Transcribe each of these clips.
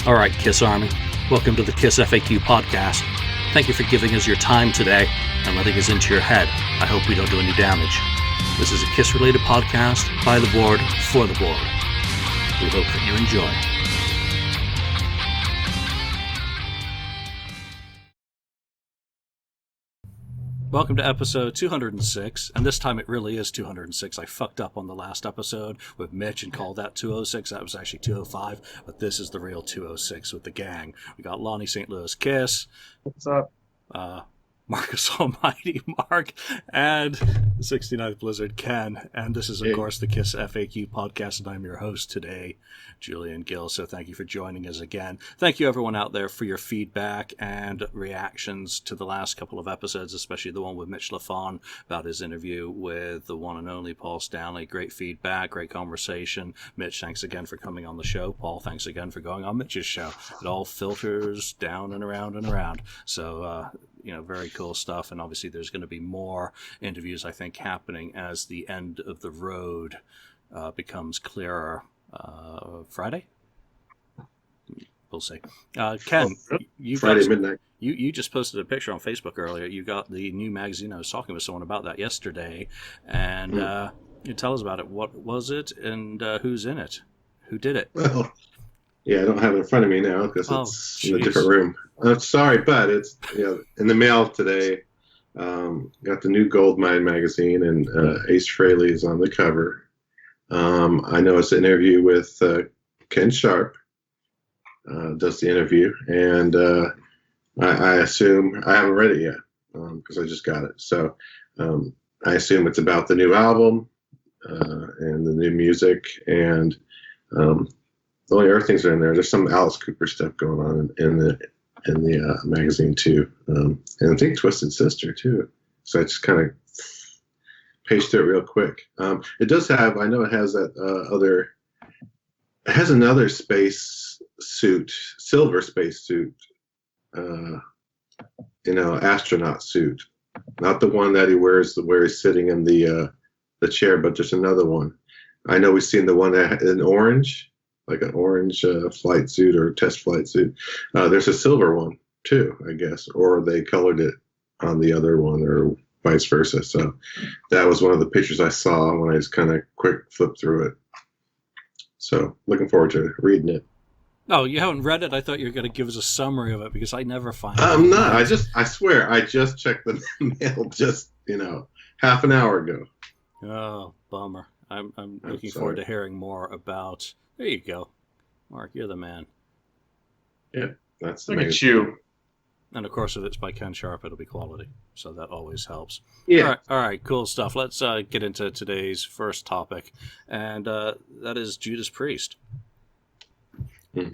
All right, Kiss Army, welcome to the KissFAQ Podcast. Thank you for giving us your time today and letting us into your head. I hope we don't do any damage. This is a Kiss-related podcast by the board, for the board. We hope that you enjoy. Welcome to episode 206, and this time it really is 206. I fucked up on the last episode with Mitch and called that 206. That was actually 205, but this is the real 206 with the gang. We got Lonnie, St. Louis Kiss. What's up? Marcus Almighty Mark, and the 69th Blizzard Ken. And this is, of course, the KissFAQ Podcast, and I'm your host today, Julian Gill. So thank you for joining us again. Thank you, everyone out there, for your feedback and reactions to the last couple of episodes, especially the one with Mitch LaFon about his interview with the one and only Paul Stanley. Great feedback, great conversation. Mitch, thanks again for coming on the show. Paul, thanks again for going on Mitch's show. It all filters down and around and around. So, very cool stuff. And obviously there's going to be more interviews, I think, happening as the end of the road becomes clearer. Friday? We'll see. Ken, Midnight. You just posted a picture on Facebook earlier. You got the new magazine. I was talking with someone about that yesterday. And you tell us about it. What was it and who's in it? Who did it? Well, yeah, I don't have it in front of me now because it's in a different room. Sorry, but it's in the mail today. Got the new Gold Mine magazine, and Ace Frehley is on the cover. I know it's an interview with Ken Sharp, does the interview, and I assume, I haven't read it yet because I just got it. So I assume it's about the new album and the new music, and the only other things are in there. There's some Alice Cooper stuff going on in the magazine too, and I think Twisted Sister too. So I just kind of paged through it real quick. It does have, I know it has that it has another space suit, silver space suit, astronaut suit, not the one that he wears where he's sitting in the chair, but just another one. I know we've seen the one that in orange. Like an orange flight suit or test flight suit. There's a silver one too, I guess, or they colored it on the other one or vice versa. So that was one of the pictures I saw when I just kind of quick flipped through it. So looking forward to reading it. Oh, you haven't read it? I thought you were going to give us a summary of it because I never find it. I'm not. I swear, I just checked the mail just, half an hour ago. Oh, bummer. I'm looking forward to hearing more about... There you go. Mark, you're the man. Yeah, that's the Look main at you. And of course, if it's by Ken Sharp, it'll be quality. So that always helps. Yeah. All right, cool stuff. Let's get into today's first topic. And that is Judas Priest.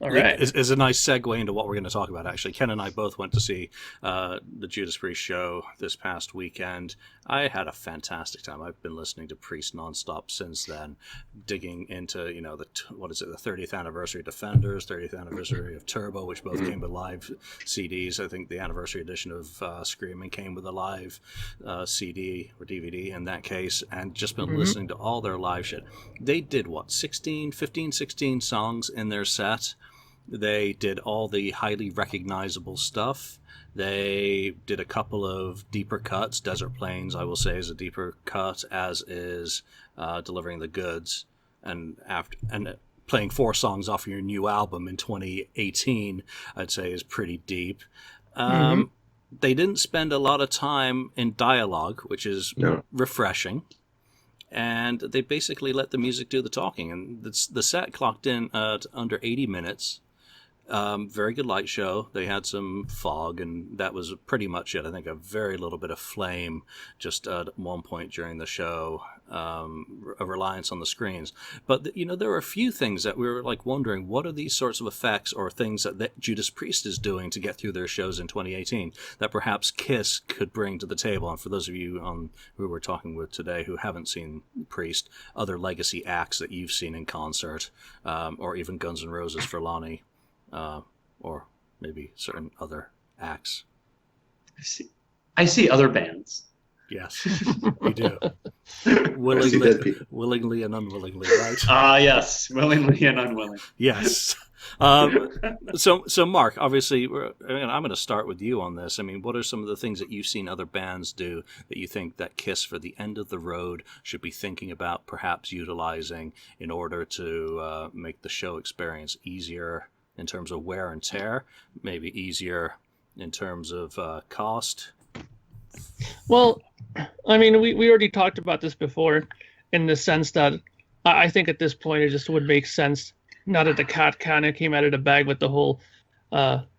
All right. It's a nice segue into what we're going to talk about, actually. Ken and I both went to see the Judas Priest show this past weekend. I had a fantastic time. I've been listening to Priest nonstop since then, digging into, the 30th anniversary of Defenders, 30th anniversary of Turbo, which both came with live CDs. I think the anniversary edition of Screaming came with a live CD or DVD in that case, and just been listening to all their live shit. They did, 16 songs in their set. They did all the highly recognizable stuff. They did a couple of deeper cuts. Desert Plains, I will say, is a deeper cut, as is Delivering the Goods. And playing 4 songs off your new album in 2018, I'd say, is pretty deep. They didn't spend a lot of time in dialogue, which is refreshing. And they basically let the music do the talking. And the set clocked in at under 80 minutes. Very good light show. They had some fog, and that was pretty much it. I think a very little bit of flame just at one point during the show, a reliance on the screens. But, there were a few things that we were wondering, what are these sorts of effects or things that Judas Priest is doing to get through their shows in 2018 that perhaps Kiss could bring to the table? And for those of you who we're talking with today who haven't seen Priest, other legacy acts that you've seen in concert, or even Guns N' Roses for Lonnie, or maybe certain other acts. I see other bands. Yes, you do. Willingly and unwillingly, right? Yes, willingly and unwillingly. Yes. So Mark, obviously, I'm going to start with you on this. I mean, what are some of the things that you've seen other bands do that you think that KISS for the end of the road should be thinking about, perhaps utilizing in order to make the show experience easier in terms of wear and tear, maybe easier in terms of cost? Well, I mean, we already talked about this before, in the sense that I think at this point it just would make sense, now that the cat kind of came out of the bag with the whole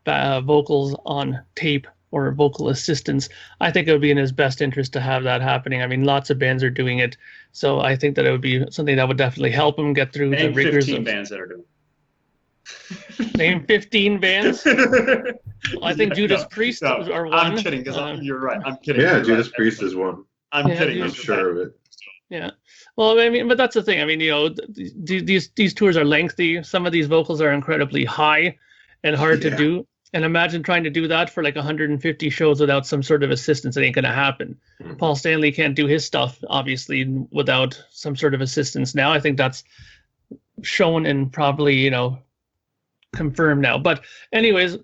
vocals on tape or vocal assistance. I think it would be in his best interest to have that happening. I mean, lots of bands are doing it, so I think that it would be something that would definitely help him get through the rigors 15 of bands that are doing it. Name 15 bands. Well, I think Judas Priest are one. I'm kidding, because you're right. I'm kidding. Yeah, You're Judas right. Priest is one. I'm kidding. I'm sure of it. Yeah. Well, I mean, but that's the thing. I mean, these tours are lengthy. Some of these vocals are incredibly high and hard to do. And imagine trying to do that for like 150 shows without some sort of assistance. It ain't going to happen. Mm-hmm. Paul Stanley can't do his stuff, obviously, without some sort of assistance. Now, I think that's shown and probably, confirmed now. But anyways,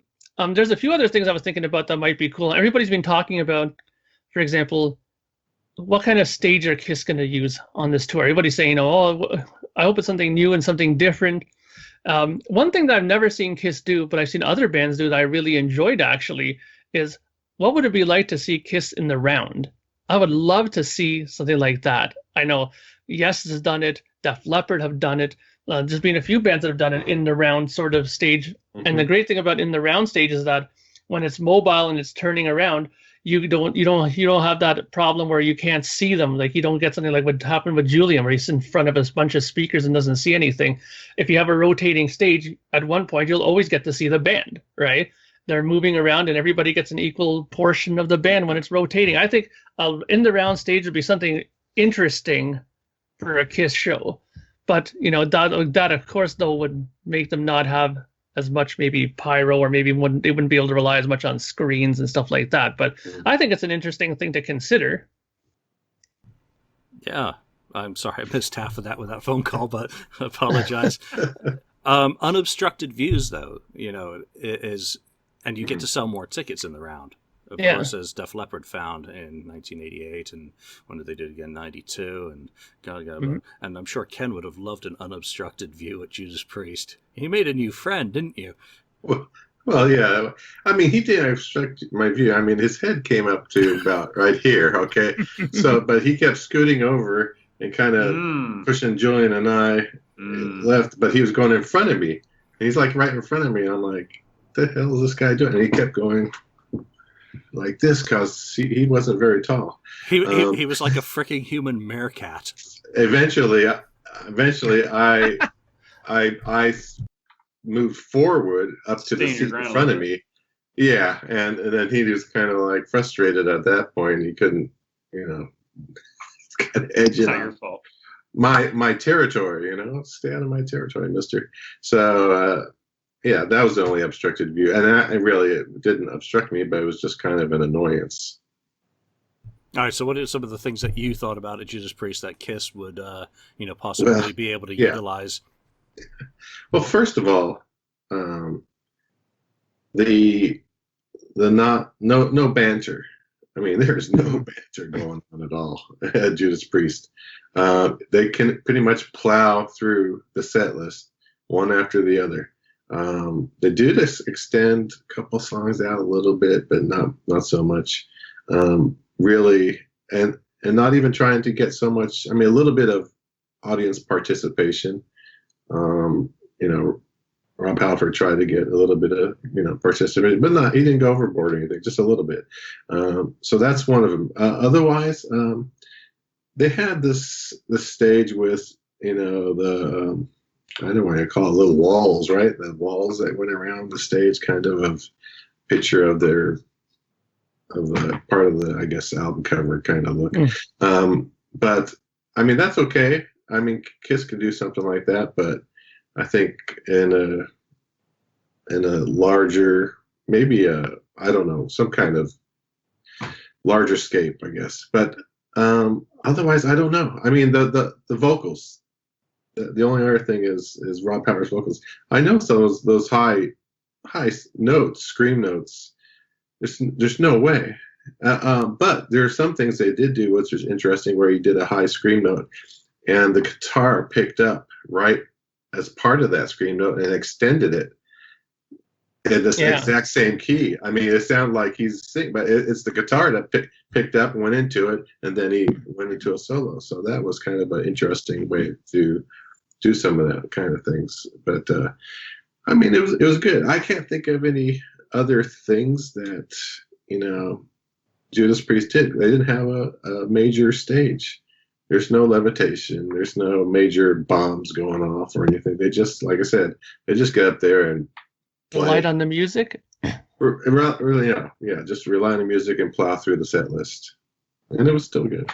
there's a few other things I was thinking about that might be cool. Everybody's been talking about, for example, what kind of stage are KISS going to use on this tour? Everybody's saying, I hope it's something new and something different. One thing that I've never seen KISS do, but I've seen other bands do that I really enjoyed actually, is what would it be like to see KISS in the round? I would love to see something like that. I know Yes has done it, Def Leppard have done it. There's been a few bands that have done it in the round sort of stage. Mm-hmm. And the great thing about in the round stage is that when it's mobile and it's turning around, you don't have that problem where you can't see them. Like you don't get something like what happened with Julian, where he's in front of a bunch of speakers and doesn't see anything. If you have a rotating stage, at one point you'll always get to see the band, right? They're moving around and everybody gets an equal portion of the band when it's rotating. I think in the round stage would be something interesting for a KISS show. But that of course though would make them not have as much maybe pyro, or maybe they wouldn't be able to rely as much on screens and stuff like that. But I think it's an interesting thing to consider. Yeah, I'm sorry I missed half of that with that phone call, but I apologize. Unobstructed views, though, is, and you get to sell more tickets in the round. Of course, as Def Leppard found in 1988, and when did they do it again? 92, and and I'm sure Ken would have loved an unobstructed view at Judas Priest. He made a new friend, didn't you? Well, yeah. I mean, he didn't obstruct my view. I mean, his head came up to about right here. Okay, but he kept scooting over and kind of pushing Julian and I left, but he was going in front of me. And he's like right in front of me. I'm like, what the hell is this guy doing? And he kept going like this because he wasn't very tall. He was like a freaking human meerkat. Eventually, I moved forward up to the seat in front of me. Yeah, and then he was kind of like frustrated at that point. He couldn't, kind of edge it. It's not your fault. My territory, stay out of my territory, mister. So, yeah, that was the only obstructed view. And it didn't obstruct me, but it was just kind of an annoyance. All right, so what are some of the things that you thought about at Judas Priest that KISS would, possibly be able to utilize? Well, first of all, the no banter. I mean, there's no banter going on at all at Judas Priest. They can pretty much plow through the set list one after the other. They do extend a couple songs out a little bit, but not so much. Really, and not even trying to get so much. I mean, a little bit of audience participation. Rob Halford tried to get a little bit of participation, but he didn't go overboard or anything, just a little bit. So that's one of them. Otherwise, they had this stage with the I don't know what you call it, little walls, right? The walls that went around the stage, kind of picture of the part of the, I guess, album cover kind of look. But I mean, that's okay. I mean, KISS can do something like that, but I think in a larger, maybe I don't know, some kind of larger scape, I guess. But otherwise, I don't know. I mean, the vocals, the only other thing is Rob Powers' vocals. I know some of those high notes, scream notes. There's no way. But there are some things they did do, which was interesting, where he did a high scream note, and the guitar picked up right as part of that scream note and extended it in the exact same key. I mean, it sounded like he's singing, but it's the guitar that picked up, went into it, and then he went into a solo. So that was kind of an interesting way to do some of that kind of things. But I mean, it was good. I can't think of any other things that, you know, Judas Priest did. They didn't have a major stage. There's no levitation. There's no major bombs going off or anything. They just, like I said, they just get up there and light on the music. Really, yeah. Just rely on the music and plow through the set list, and it was still good.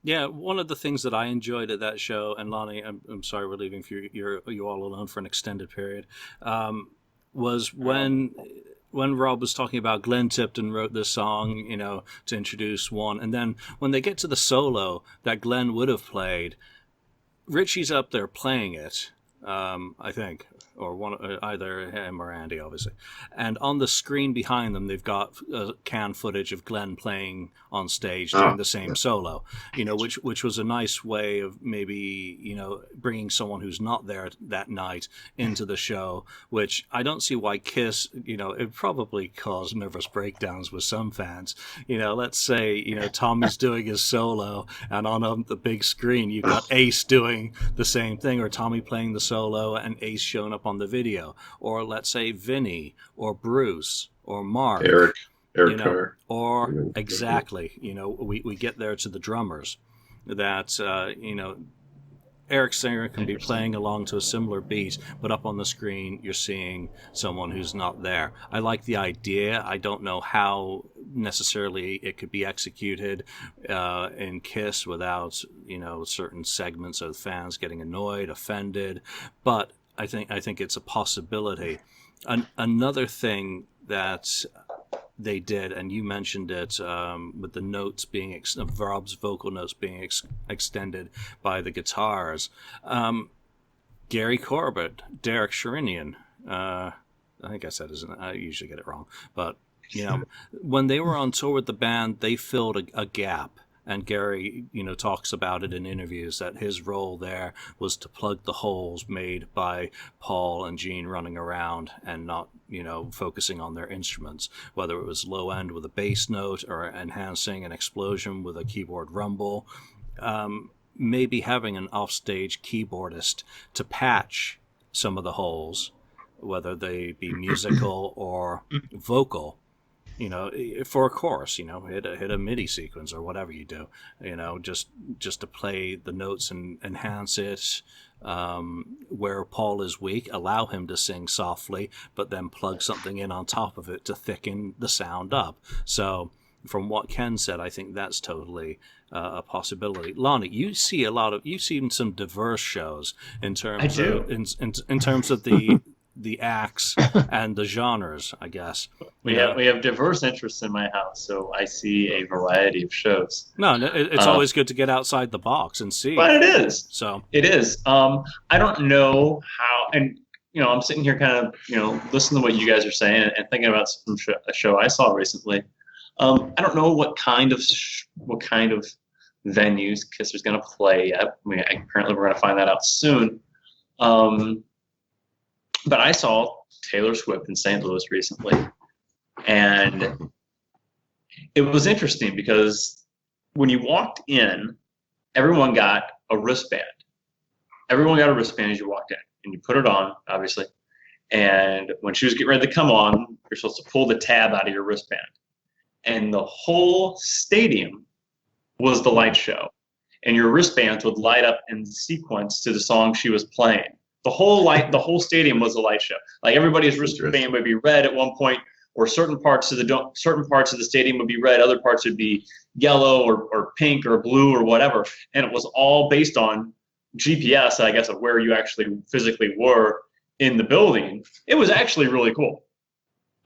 Yeah, one of the things that I enjoyed at that show, and Lonnie, I'm sorry we're leaving you all alone for an extended period, was when Rob was talking about Glenn Tipton wrote this song, you know, to introduce one, and then when they get to the solo that Glenn would have played, Richie's up there playing it, I think, or either him or Andy, obviously. And on the screen behind them, they've got canned footage of Glenn playing on stage doing the same solo, you know, which was a nice way of maybe, you know, bringing someone who's not there that night into the show, which I don't see why Kiss, you know, it probably caused nervous breakdowns with some fans. You know, let's say, you know, Tommy's doing his solo, and on the big screen, you've got Ace doing the same thing, or Tommy playing the solo and Ace showing up on the video, or let's say Vinny or Bruce or Mark, Eric you know, Carr, or exactly, you know, we get there to the drummers that you know, Eric Singer can be playing along to a similar beat, but up on the screen you're seeing someone who's not there. I like the idea. I don't know how necessarily it could be executed in Kiss without, you know, certain segments of fans getting annoyed, offended, but I think it's a possibility. Another thing that they did, and you mentioned it, with the notes being Rob's vocal notes being extended by the guitars. Gary Corbett, Derek Sherinian, I think I said his name. I usually get it wrong, but you know, when they were on tour with the band, they filled a gap. And Gary, you know, talks about it in interviews that his role there was to plug the holes made by Paul and Gene running around and not, you know, focusing on their instruments, whether it was low end with a bass note or enhancing an explosion with a keyboard rumble. Maybe having an offstage keyboardist to patch some of the holes, whether they be musical or vocal, you know, for a chorus, you know, hit a MIDI sequence or whatever you do, you know, just to play the notes and enhance it. Where Paul is weak, allow him to sing softly, but then plug something in on top of it to thicken the sound up. So from what Ken said, I think that's totally a possibility. Lonnie, you've seen some diverse shows in terms of in terms of the acts and the genres, I guess. We have diverse interests in my house, so I see a variety of shows. No, it's always good to get outside the box and see. But it is. So it is. I don't know how, and you know, I'm sitting here kind of, you know, listening to what you guys are saying and thinking about a show I saw recently. I don't know what kind of venues Kiss is going to play yet. I mean, apparently we're going to find that out soon. But I saw Taylor Swift in St. Louis recently, and it was interesting because when you walked in, everyone got a wristband. Everyone got a wristband as you walked in, and you put it on, obviously. And when she was getting ready to come on, you're supposed to pull the tab out of your wristband. And the whole stadium was the light show, and your wristbands would light up in sequence to the song she was playing. The whole stadium was a light show. Like everybody's wristband would be red at one point, or certain parts of the stadium would be red, other parts would be yellow or pink or blue or whatever, and it was all based on GPS, I guess, of where you actually physically were in the building. It was actually really cool.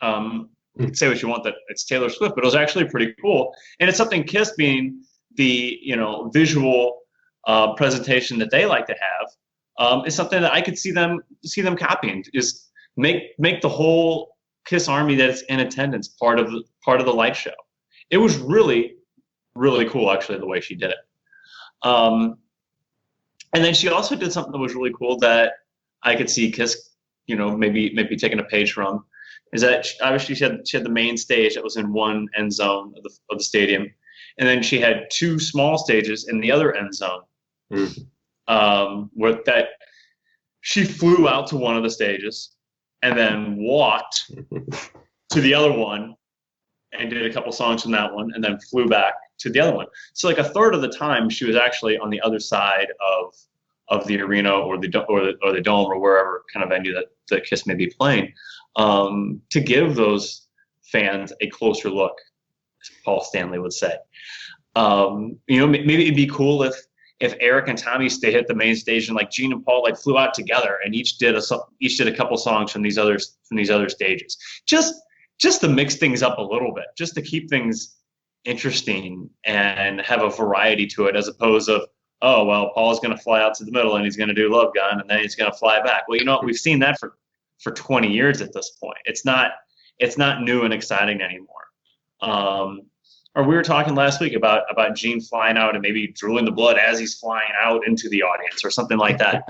You can say what you want that it's Taylor Swift, but it was actually pretty cool, and it's something Kiss, being the, you know, visual presentation that they like to have. is something that I could see them copying. Is make the whole Kiss Army that's in attendance part of the light show. It was really, really cool, actually, the way she did it. And then she also did something that was really cool that I could see Kiss, maybe taking a page from. Is that obviously she had the main stage that was in one end zone of the stadium, and then she had two small stages in the other end zone. Where that she flew out to one of the stages and then walked to the other one and did a couple songs from that one and then flew back to the other one. So like a third of the time she was actually on the other side of the arena or the dome or wherever kind of venue that Kiss may be playing, to give those fans a closer look, as Paul Stanley would say. Maybe it'd be cool if Eric and Tommy stayed at the main stage and like Gene and Paul like flew out together and each did a couple songs from these other stages, just to mix things up a little bit, just to keep things interesting and have a variety to it, as opposed to, oh well, Paul's going to fly out to the middle and he's going to do Love Gun and then he's going to fly back. Well, we've seen that for 20 years at this point. It's not new and exciting anymore. Or we were talking last week about Gene flying out and maybe drooling the blood as he's flying out into the audience or something like that.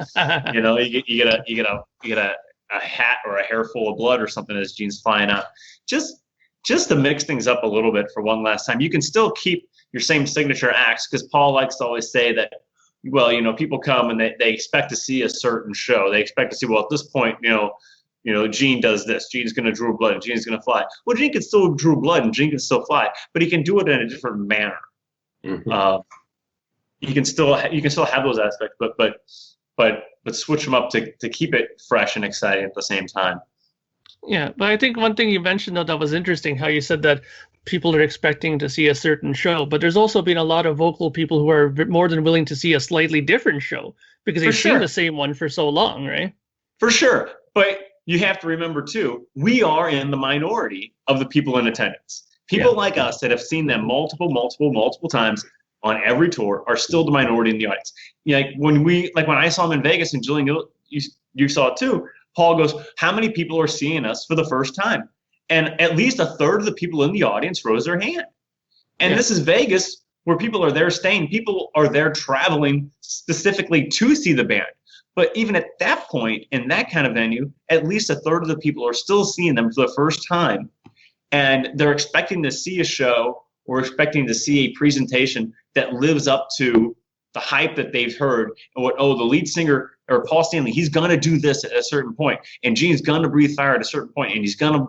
You get a hat or a hair full of blood or something as Gene's flying out. Just to mix things up a little bit for one last time. You can still keep your same signature acts, because Paul likes to always say that, well, people come and they expect to see a certain show. They expect to see, well, at this point, Gene does this. Gene's going to drew blood and Gene's going to fly. Well, Gene can still drew blood and Gene can still fly, but he can do it in a different manner. Mm-hmm. You can still have those aspects, but switch them up to keep it fresh and exciting at the same time. Yeah, but I think one thing you mentioned, though, that was interesting, how you said that people are expecting to see a certain show, but there's also been a lot of vocal people who are more than willing to see a slightly different show because they've seen the same one for so long, right? For sure. But you have to remember, too, we are in the minority of the people in attendance. People like us that have seen them multiple times on every tour are still the minority in the audience. When I saw him in Vegas, and Julian, you saw it too, Paul goes, how many people are seeing us for the first time? And at least a third of the people in the audience rose their hand. And this is Vegas, where people are there staying. People are there traveling specifically to see the band. But even at that point, in that kind of venue, at least a third of the people are still seeing them for the first time. And they're expecting to see a show or expecting to see a presentation that lives up to the hype that they've heard. And the lead singer, or Paul Stanley, he's going to do this at a certain point. And Gene's going to breathe fire at a certain point. And he's going to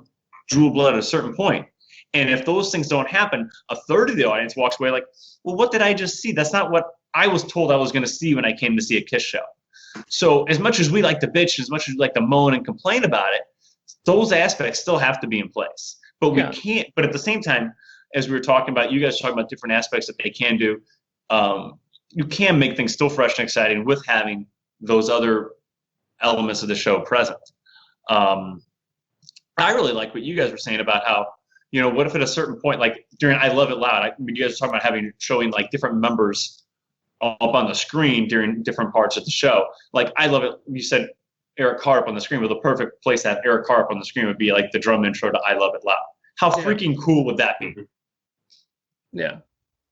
drool blood at a certain point. And if those things don't happen, a third of the audience walks away like, well, what did I just see? That's not what I was told I was going to see when I came to see a Kiss show. So as much as we like to bitch, as much as we like to moan and complain about it, those aspects still have to be in place. But we can't, but at the same time, as we were talking about, you guys talking about different aspects that they can do, you can make things still fresh and exciting with having those other elements of the show present. I really like what you guys were saying about how, what if at a certain point, like during I Love It Loud, you guys were talking about showing like different members up on the screen during different parts of the show. Like I Love It, you said Eric Carr up on the screen. Well, the perfect place to have Eric Carr up on the screen would be like the drum intro to I Love It Loud. How freaking cool would that be? Yeah.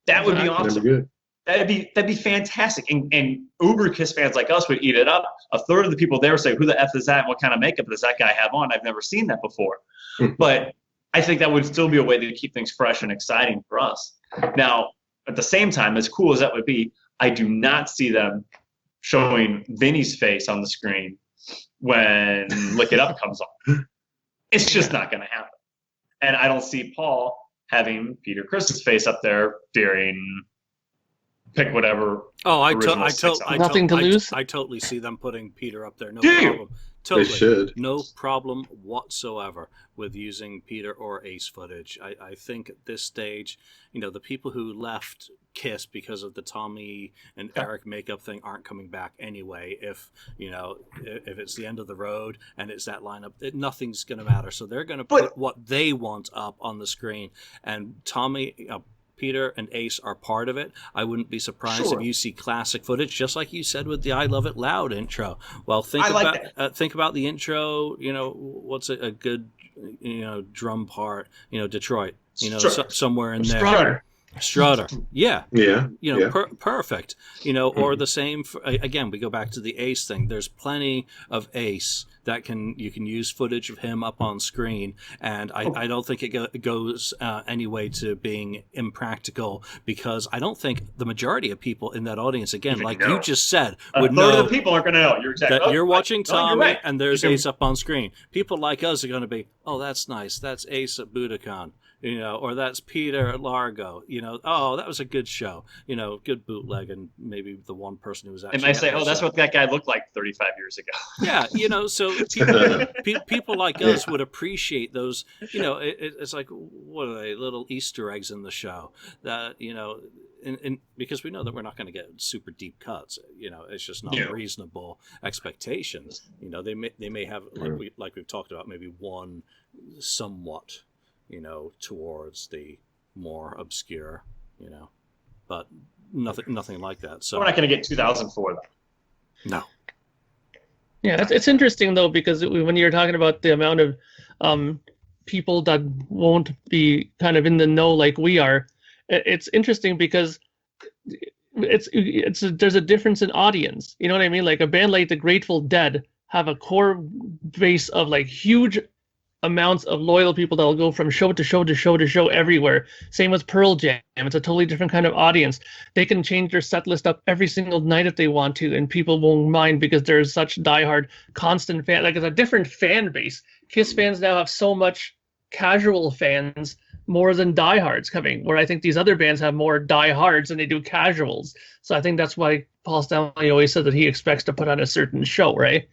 That would be awesome. That'd be fantastic. And uber Kiss fans like us would eat it up. A third of the people there would say, who the F is that? What kind of makeup does that guy have on? I've never seen that before. But I think that would still be a way to keep things fresh and exciting for us. Now, at the same time, as cool as that would be, I do not see them showing Vinny's face on the screen when Lick It Up comes on. It's just not going to happen. And I don't see Paul having Peter Criss's face up there during pick whatever. Oh, Nothing to lose. I totally see them putting Peter up there. No Do problem. Totally. They should. No problem whatsoever with using Peter or Ace footage. I think at this stage, the people who left Kiss because of the Tommy and Eric makeup thing aren't coming back anyway. If it's the end of the road and it's that lineup, nothing's going to matter. So they're going to put what they want up on the screen. And Tommy, Peter and Ace are part of it. I wouldn't be surprised if you see classic footage, just like you said with the "I Love It Loud" intro. Well, think about the intro. What's a good drum part? Detroit. Somewhere in there. Strutter. Yeah. Perfect. Or the same again, we go back to the Ace thing. There's plenty of Ace that you can use footage of him up on screen, and I don't think it goes anyway to being impractical, because I don't think the majority of people in that audience, again, you just said, would know. A third of the people aren't going to know. You're exactly that you're watching Tommy and there's Ace up on screen. People like us are going to be, oh, that's nice. That's Ace at Budokan. Or that's Peter at Largo, oh, that was a good show, good bootleg, and maybe the one person who was actually. And I say, oh, that's what that guy looked like 35 years ago. Yeah, so people like us would appreciate those, it's like, what are they, little Easter eggs in the show that, because we know that we're not going to get super deep cuts, it's just not reasonable expectations. They may have, like we've talked about, maybe one somewhat, towards the more obscure, but nothing like that. So we're not going to get 2004 though. No. Yeah, it's interesting though, because when you're talking about the amount of people that won't be kind of in the know like we are, it's interesting because there's a difference in audience. You know what I mean? Like a band like the Grateful Dead have a core base of like huge amounts of loyal people that will go from show to show to show to show everywhere. Same with Pearl Jam. It's a totally different kind of audience. They can change their set list up every single night if they want to, and people won't mind because there's such diehard, constant fan. Like, it's a different fan base. Kiss fans now have so much casual fans, more than diehards coming, where I think these other bands have more diehards than they do casuals. So I think that's why Paul Stanley always said that he expects to put on a certain show, right?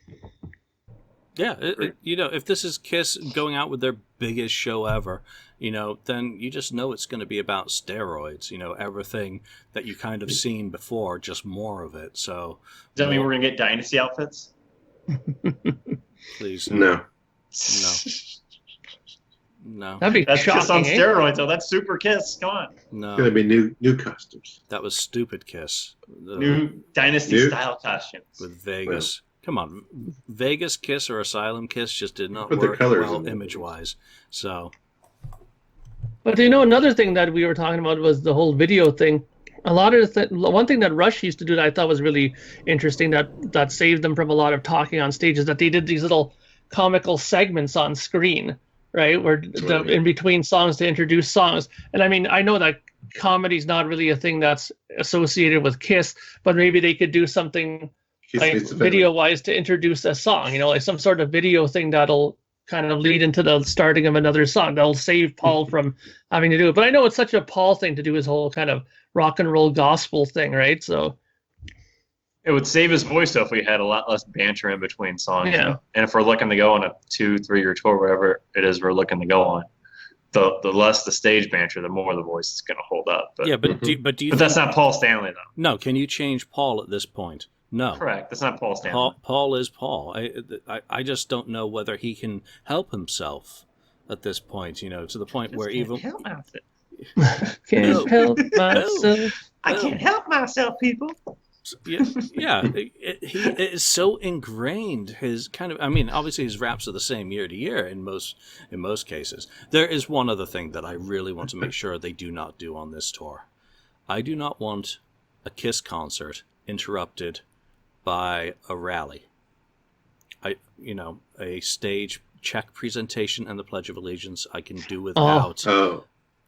Yeah, if this is Kiss going out with their biggest show ever, then you just know it's going to be about steroids, everything that you kind of seen before, just more of it. So does that mean we're going to get Dynasty outfits? Please. No. That'd be that's shocking, Kiss on steroids. Oh, that's super Kiss. Come on. No. It's going to be new costumes. That was stupid Kiss. New Dynasty style costumes. With Vegas. Come on, Vegas Kiss or Asylum Kiss just did not Put work the colors well image-wise. So, but another thing that we were talking about was the whole video thing. A lot of one thing that Rush used to do that I thought was really interesting that saved them from a lot of talking on stage is that they did these little comical segments on screen, right? Where in between songs to introduce songs. And I mean, I know that comedy's not really a thing that's associated with Kiss, but maybe they could do something like video-wise to introduce a song, like some sort of video thing that'll kind of lead into the starting of another song. That'll save Paul from having to do it. But I know it's such a Paul thing to do his whole kind of rock and roll gospel thing, right? So it would save his voice though if we had a lot less banter in between songs. Yeah. And if we're looking to go on a 2-3 year tour, whatever it is we're looking to go on, the less the stage banter, the more the voice is going to hold up. But, yeah, but do you but think, that's not Paul Stanley though. No, can you change Paul at this point? No. Correct. That's not Paul Stanley. Paul is Paul. I just don't know whether he can help himself at this point, to the point where even... Can't help myself. I can't help myself, people. Yeah. He is so ingrained. His kind of... I mean, obviously his raps are the same year to year in most cases. There is one other thing that I really want to make sure they do not do on this tour. I do not want a Kiss concert interrupted by a rally. A stage check presentation and the Pledge of Allegiance I can do without.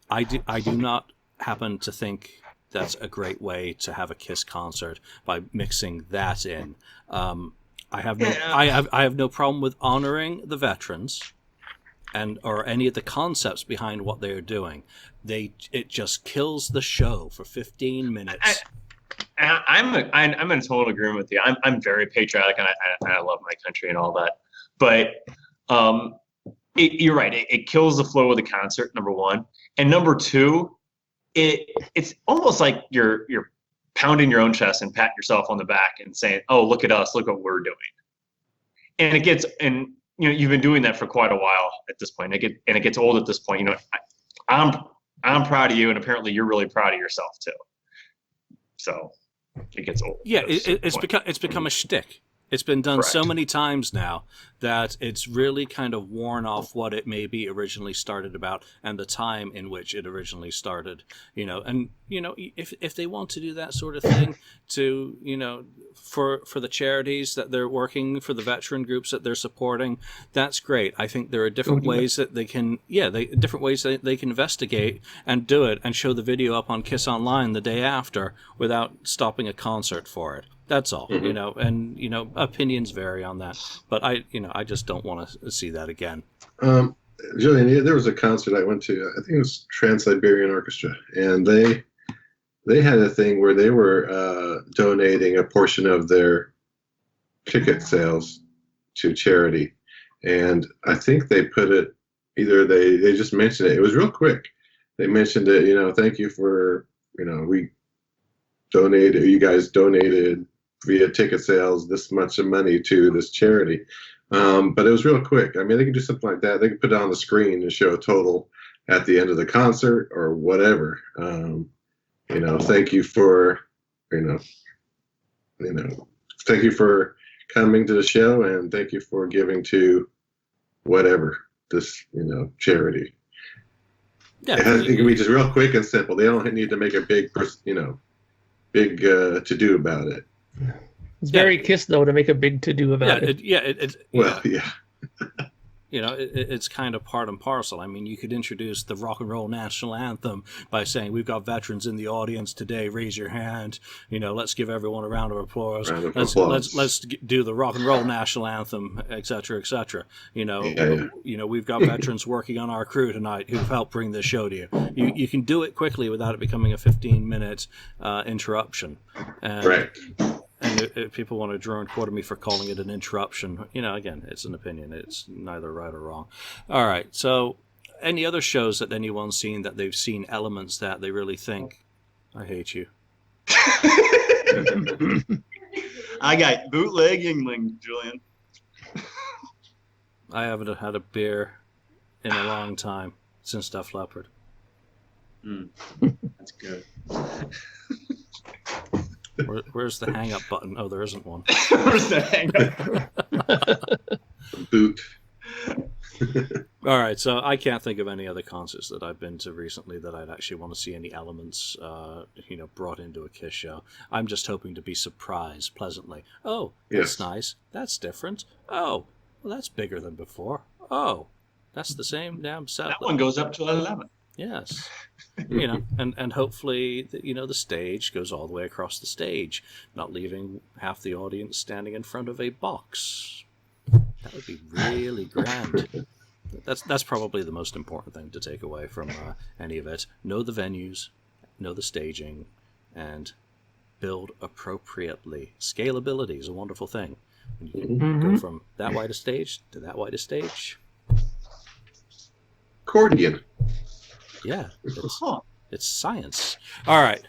I do not happen to think that's a great way to have a Kiss concert by mixing that in. I have no problem with honoring the veterans or any of the concepts behind what they are doing. It just kills the show for 15 minutes. I'm in total agreement with you. I'm very patriotic and I love my country and all that. But you're right. It kills the flow of the concert, number one. And number two, it's almost like you're pounding your own chest and patting yourself on the back and saying, "Oh, look at us! Look what we're doing." And you've been doing that for quite a while at this point. It gets old at this point. I'm I'm proud of you, and apparently you're really proud of yourself too. So it gets old. Yeah, it's become a shtick. It's been done so many times now that it's really kind of worn off what it maybe originally started about and the time in which it originally started. And if they want to do that sort of thing to for the charities that they're working for, the veteran groups that they're supporting, that's great. I think there are different ways that they can different ways that they can investigate and do it and show the video up on Kiss Online the day after without stopping a concert for it. That's all, and opinions vary on that, but I just don't want to see that again. Julian, there was a concert I went to. I think it was Trans-Siberian Orchestra, and they had a thing where they were donating a portion of their ticket sales to charity, and I think they put it either they just mentioned it. It was real quick. They mentioned it. Thank you for we donated. You guys donated via ticket sales this much of money to this charity, but it was real quick. I mean, they could do something like that. They could put it on the screen and show a total at the end of the concert or whatever. Thank you for thank you for coming to the show, and thank you for giving to whatever this charity. Yeah, it can be just real quick and simple. They don't need to make a big big to do about it. It's very Kiss though to make a big to do about it. It's kind of part and parcel. I mean, you could introduce the rock and roll national anthem by saying, "We've got veterans in the audience today. Raise your hand. Let's give everyone a round of applause. Let's do the rock and roll national anthem, etc., etc." We've got veterans working on our crew tonight who've helped bring this show to you. You can do it quickly without it becoming a 15-minute interruption. And if people want to draw and quarter me for calling it an interruption, again, it's an opinion. It's neither right or wrong. All right. So any other shows that anyone's seen that they've seen elements that they really think, I hate you? I got bootleg Yingling, Julian. I haven't had a beer in a long time since Def Leppard. That's good. Where's the hang up button? Oh, there isn't one. Where's the hang up? Boot. All right, so I can't think of any other concerts that I've been to recently that I'd actually want to see any elements, brought into a Kiss show. I'm just hoping to be surprised pleasantly. Oh, that's nice. That's different. Oh, well, that's bigger than before. Oh, that's the same damn set. That one goes up to 11. Yes. And hopefully, the stage goes all the way across the stage, not leaving half the audience standing in front of a box. That would be really grand. That's probably the most important thing to take away from any of it. Know the venues, know the staging, and build appropriately. Scalability is a wonderful thing. When you can go from that wide a stage to that wide a stage. Accordion. Yeah, it's science. All right,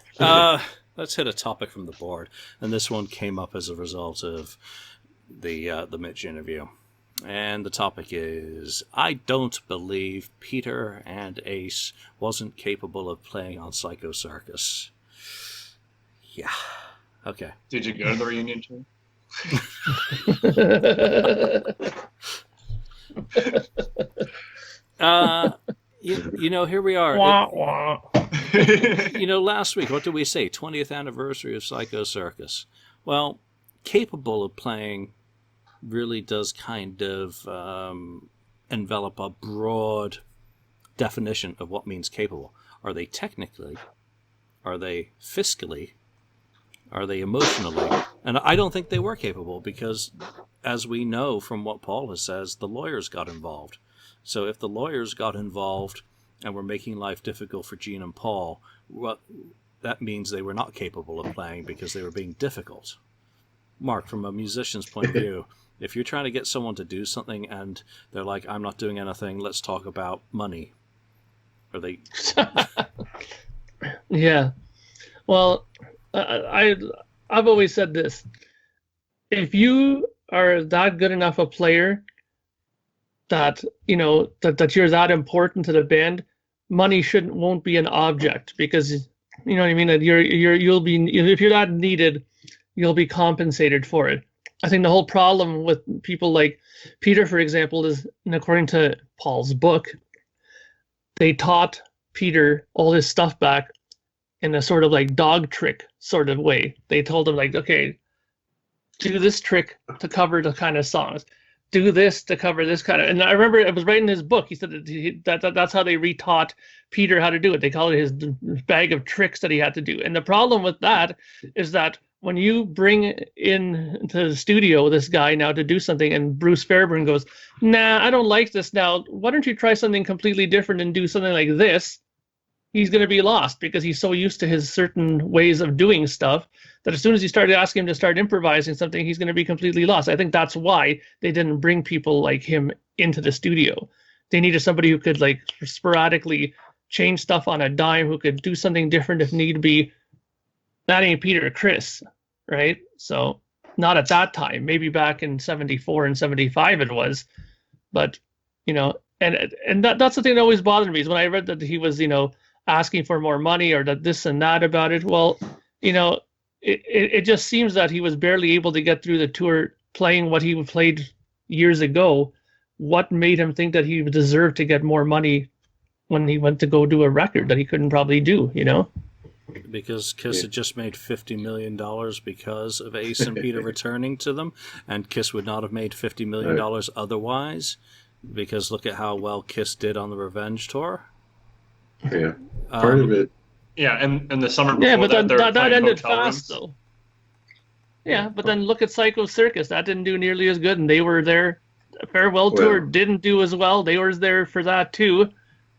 let's hit a topic from the board, and this one came up as a result of the Mitch interview, and the topic is: I don't believe Peter and Ace wasn't capable of playing on Psycho Circus. Yeah. Okay. Did you go to the reunion too? Here we are. Wah, wah. Last week, what did we say? 20th anniversary of Psycho Circus. Well, capable of playing really does kind of envelop a broad definition of what means capable. Are they technically? Are they fiscally? Are they emotionally? And I don't think they were capable because, as we know from what Paul has says, the lawyers got involved. So if the lawyers got involved and were making life difficult for Gene and Paul, well, that means they were not capable of playing because they were being difficult. Mark, from a musician's point of view, if you're trying to get someone to do something and they're like, I'm not doing anything, let's talk about money. Are they... Yeah. Well, I've always said this. If you are that good enough a player that that you're that important to the band, money won't be an object, because you know what I mean, that you'll be, if you're not needed, you'll be compensated for it. I think the whole problem with people like Peter, for example, is, and according to Paul's book, they taught Peter all this stuff back in a sort of like dog trick sort of way. They told him, like, okay, do this trick to cover the kind of songs, do this to cover this kind of, and I remember it was right in his book. He said that's how they retaught Peter how to do it. They called it his bag of tricks that he had to do. And the problem with that is that when you bring in to the studio this guy now to do something, and Bruce Fairbairn goes, nah, I don't like this now, why don't you try something completely different and do something like this? He's going to be lost, because he's so used to his certain ways of doing stuff that as soon as you started asking him to start improvising something, he's going to be completely lost. I think that's why they didn't bring people like him into the studio. They needed somebody who could like sporadically change stuff on a dime, who could do something different if need be. That ain't Peter or Chris, right? So not at that time, maybe back in 74 and 75 it was, but you know, and that's the thing that always bothered me, is when I read that he was, you know, asking for more money, or that this and that about it. Well, you know, it just seems that he was barely able to get through the tour playing what he played years ago. What made him think that he deserved to get more money when he went to go do a record that he couldn't probably do, you know? Because Kiss had just made $50 million because of Ace and Peter returning to them, and Kiss would not have made $50 million otherwise, because look at how well Kiss did on the Revenge tour. Yeah, part of it. Yeah, and the summer before, yeah, but that ended rooms. fast though. Yeah, but then look at Psycho Circus. That didn't do nearly as good, and they were there. Farewell Tour didn't do as well. They were there for that too,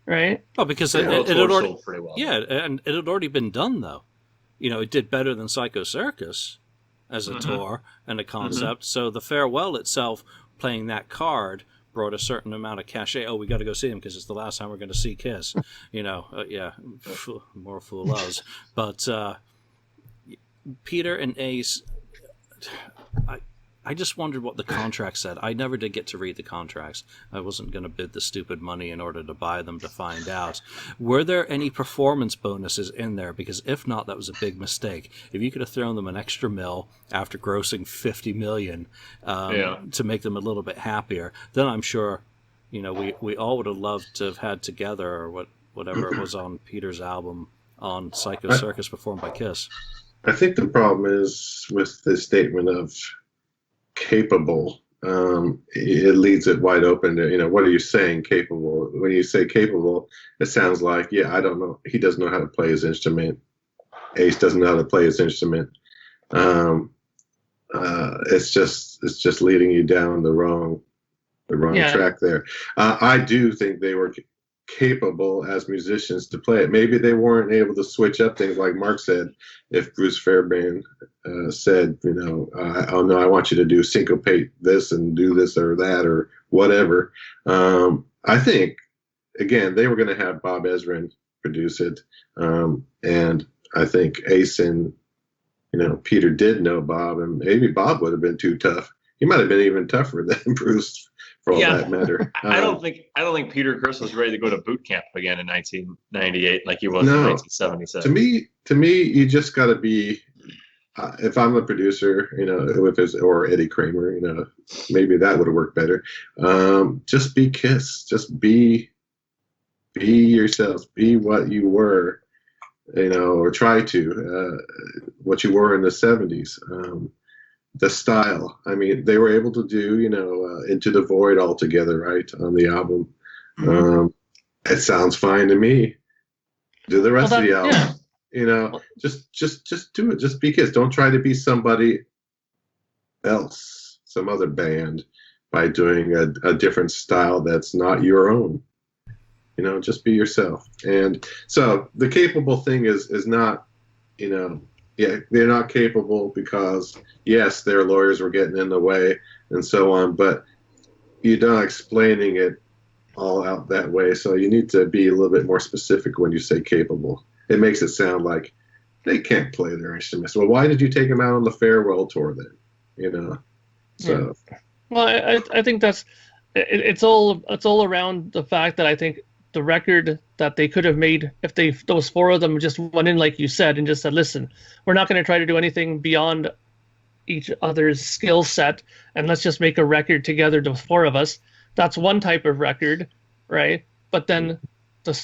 right? Oh, because it had already sold pretty well. Yeah, and it had already been done though. You know, it did better than Psycho Circus as a tour and a concept. So the Farewell itself, playing that card, brought a certain amount of cachet. Oh, we got to go see him because it's the last time we're going to see Kiss. You know, more fool us. But Peter and Ace, I just wondered what the contract said. I never did get to read the contracts. I wasn't going to bid the stupid money in order to buy them to find out. Were there any performance bonuses in there? Because if not, that was a big mistake. If you could have thrown them an extra $1 after grossing $50 million to make them a little bit happier, then I'm sure, you know, we all would have loved to have had Together, or whatever it was on Peter's album on Psycho Circus performed by Kiss. I think the problem is with the statement of capable, it leaves it wide open to, you know, what are you saying capable? When you say capable, it sounds like, yeah, I don't know, he doesn't know how to play his instrument. Ace doesn't know how to play his instrument. It's just leading you down the wrong track there. I do think they were capable as musicians to play it. Maybe they weren't able to switch up things, like Mark said. If Bruce Fairbairn said, you know, oh no, I want you to do syncopate this and do this or that or whatever. I think, again, they were going to have Bob Ezrin produce it, and I think Ace and, you know, Peter did know Bob, and maybe Bob would have been too tough. He might have been even tougher than Bruce, for all that matter. I don't think Peter Chris was ready to go to boot camp again in 1998 like he was in 1977. To me, you just got to be. If I'm a producer, you know, or Eddie Kramer, you know, maybe that would have worked better. Just be Kiss. Just be yourselves. Be what you were, you know, or try to what you were in the 70s. The style. I mean, they were able to do, you know, Into the Void all together, right, on the album. It sounds fine to me. Do the rest of the album. Yeah. You know, just do it. Just be Kiss. Don't try to be somebody else, some other band, by doing a different style that's not your own. You know, just be yourself. And so the capable thing is not, you know, yeah, they're not capable because, yes, their lawyers were getting in the way and so on, but you're not explaining it all out that way. So you need to be a little bit more specific when you say capable. It makes it sound like they can't play their instruments. Well, why did you take them out on the Farewell Tour then? You know, so. Yeah. Well, I think that's it's all around the fact that I think the record that they could have made if those four of them just went in, like you said, and just said, listen, we're not going to try to do anything beyond each other's skill set, and let's just make a record together, the four of us. That's one type of record, right? But then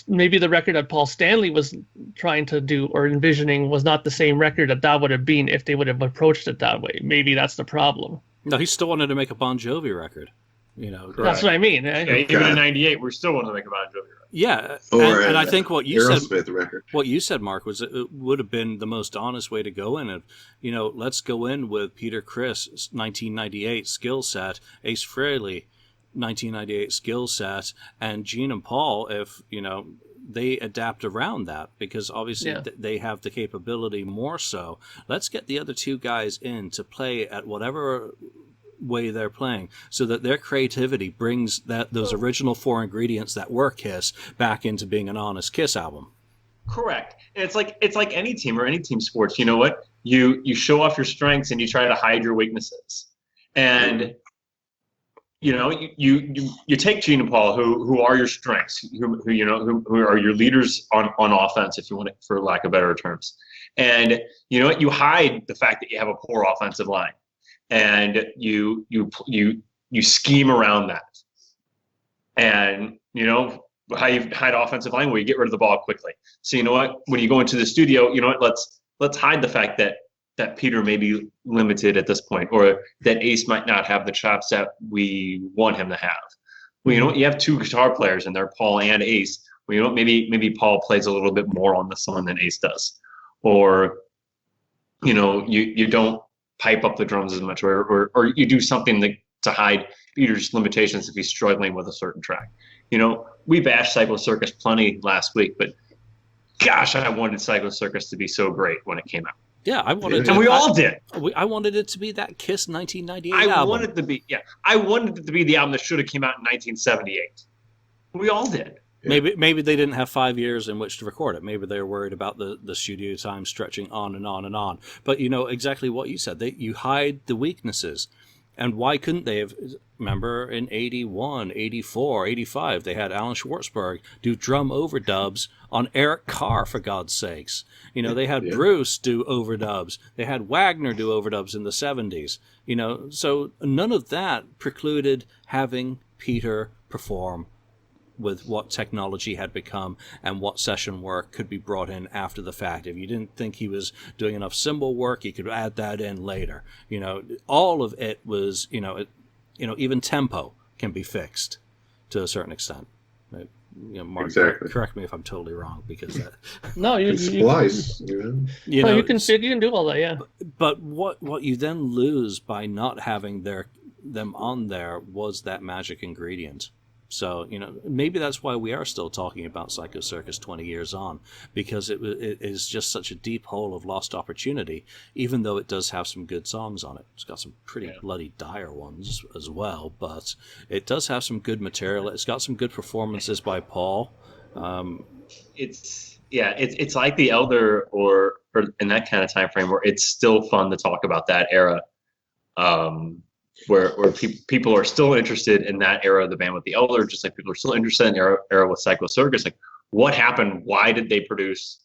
maybe the record that Paul Stanley was trying to do or envisioning was not the same record that would have been if they would have approached it that way. Maybe that's the problem. No, he still wanted to make a Bon Jovi record. That's what I mean. Yeah, even in '98, we're still wanting to make a Bon Jovi record. Yeah, and I think what you said, Mark, was it would have been the most honest way to go in. And let's go in with Peter Criss, 1998 skill set, Ace Frehley, 1998 skill set, and Gene and Paul, if they adapt around that, because obviously they have the capability more so. Let's get the other two guys in to play at whatever way they're playing, so that their creativity brings those original four ingredients that were Kiss back into being an honest Kiss album. Correct. And it's like any team or any team sports. You know what? You show off your strengths and you try to hide your weaknesses. And you take Gene and Paul, who are your strengths, who are your leaders on offense, if you want it, for lack of better terms. And you hide the fact that you have a poor offensive line, and you scheme around that. And how you hide offensive line, where you get rid of the ball quickly. So you know what? When you go into the studio, let's hide the fact that Peter may be limited at this point, or that Ace might not have the chops that we want him to have. Well, you have two guitar players in there, Paul and Ace. Well, maybe Paul plays a little bit more on the song than Ace does, or you don't pipe up the drums as much, or you do something to hide Peter's limitations if he's struggling with a certain track. We bashed Psycho Circus plenty last week, but gosh, I wanted Psycho Circus to be so great when it came out. Yeah, I wanted, and we all did. I wanted it to be that Kiss 1998 album. I wanted it to be the album that should have came out in 1978. We all did. Maybe they didn't have 5 years in which to record it. Maybe they were worried about the studio time stretching on and on and on. But exactly what you said. You hide the weaknesses. And why couldn't they have? Remember in 81, 84, 85, they had Alan Schwartzberg do drum overdubs on Eric Carr, for God's sakes. They had Bruce do overdubs. They had Wagner do overdubs in the 70s. So none of that precluded having Peter perform with what technology had become and what session work could be brought in after the fact. If you didn't think he was doing enough cymbal work, you could add that in later. All of it was, even tempo can be fixed to a certain extent. Mark, exactly. Correct me if I'm totally wrong, because that... No, you splice. You can do all that, yeah. But what you then lose by not having them on there was that magic ingredient. So, maybe that's why we are still talking about Psycho Circus 20 years on, because it is just such a deep hole of lost opportunity, even though it does have some good songs on it. It's got some pretty bloody dire ones as well, but it does have some good material. It's got some good performances by Paul. It's like The Elder or in that kind of time frame, where it's still fun to talk about that era. Where people are still interested in that era of the band with The Elder, just like people are still interested in the era with Psycho Circus. Like, what happened? Why did they produce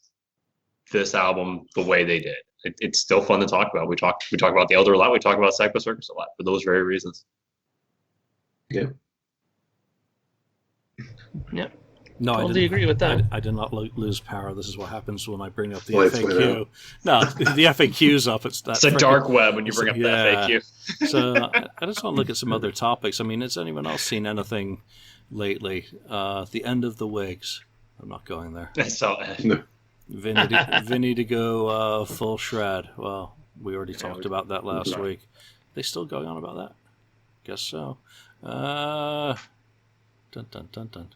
this album the way they did? It's still fun to talk about. We talk about The Elder a lot. We talk about Psycho Circus a lot for those very reasons. Yeah. Yeah. No, totally agree with that. I did not lose power. This is what happens when I bring up the FAQ. No, the FAQ's up. It's a dark web when you bring up the FAQ. So I just want to look at some other topics. I mean, has anyone else seen anything lately? The end of the Wigs. I'm not going there. I saw that. No. Vinny to go full shred. Well, we already talked about that last week. They still going on about that? Guess so. Dun dun dun dun.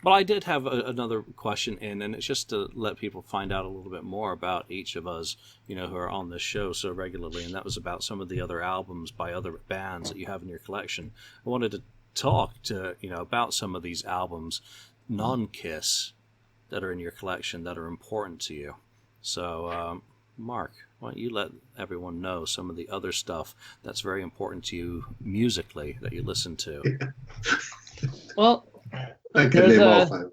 But I did have another question in, and it's just to let people find out a little bit more about each of us, who are on this show so regularly, and that was about some of the other albums by other bands that you have in your collection. I wanted to talk to, about some of these albums, non-Kiss, that are in your collection that are important to you. So, Mark, why don't you let everyone know some of the other stuff that's very important to you musically that you listen to? Well, I could name all 5.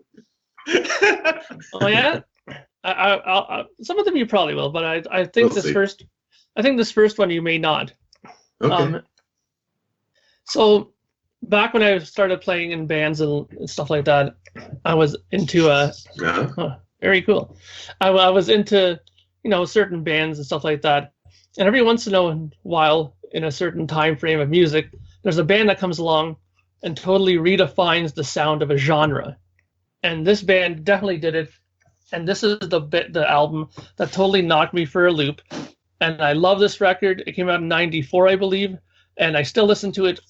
Oh yeah, I some of them you probably will, but I think this first one you may not. Okay. So back when I started playing in bands and stuff like that, I was into very cool. I was into certain bands and stuff like that, and every once in a while, in a certain time frame of music, there's a band that comes along and totally redefines the sound of a genre. And this band definitely did it. And this is the album that totally knocked me for a loop. And I love this record. It came out in '94, I believe, and I still listen to it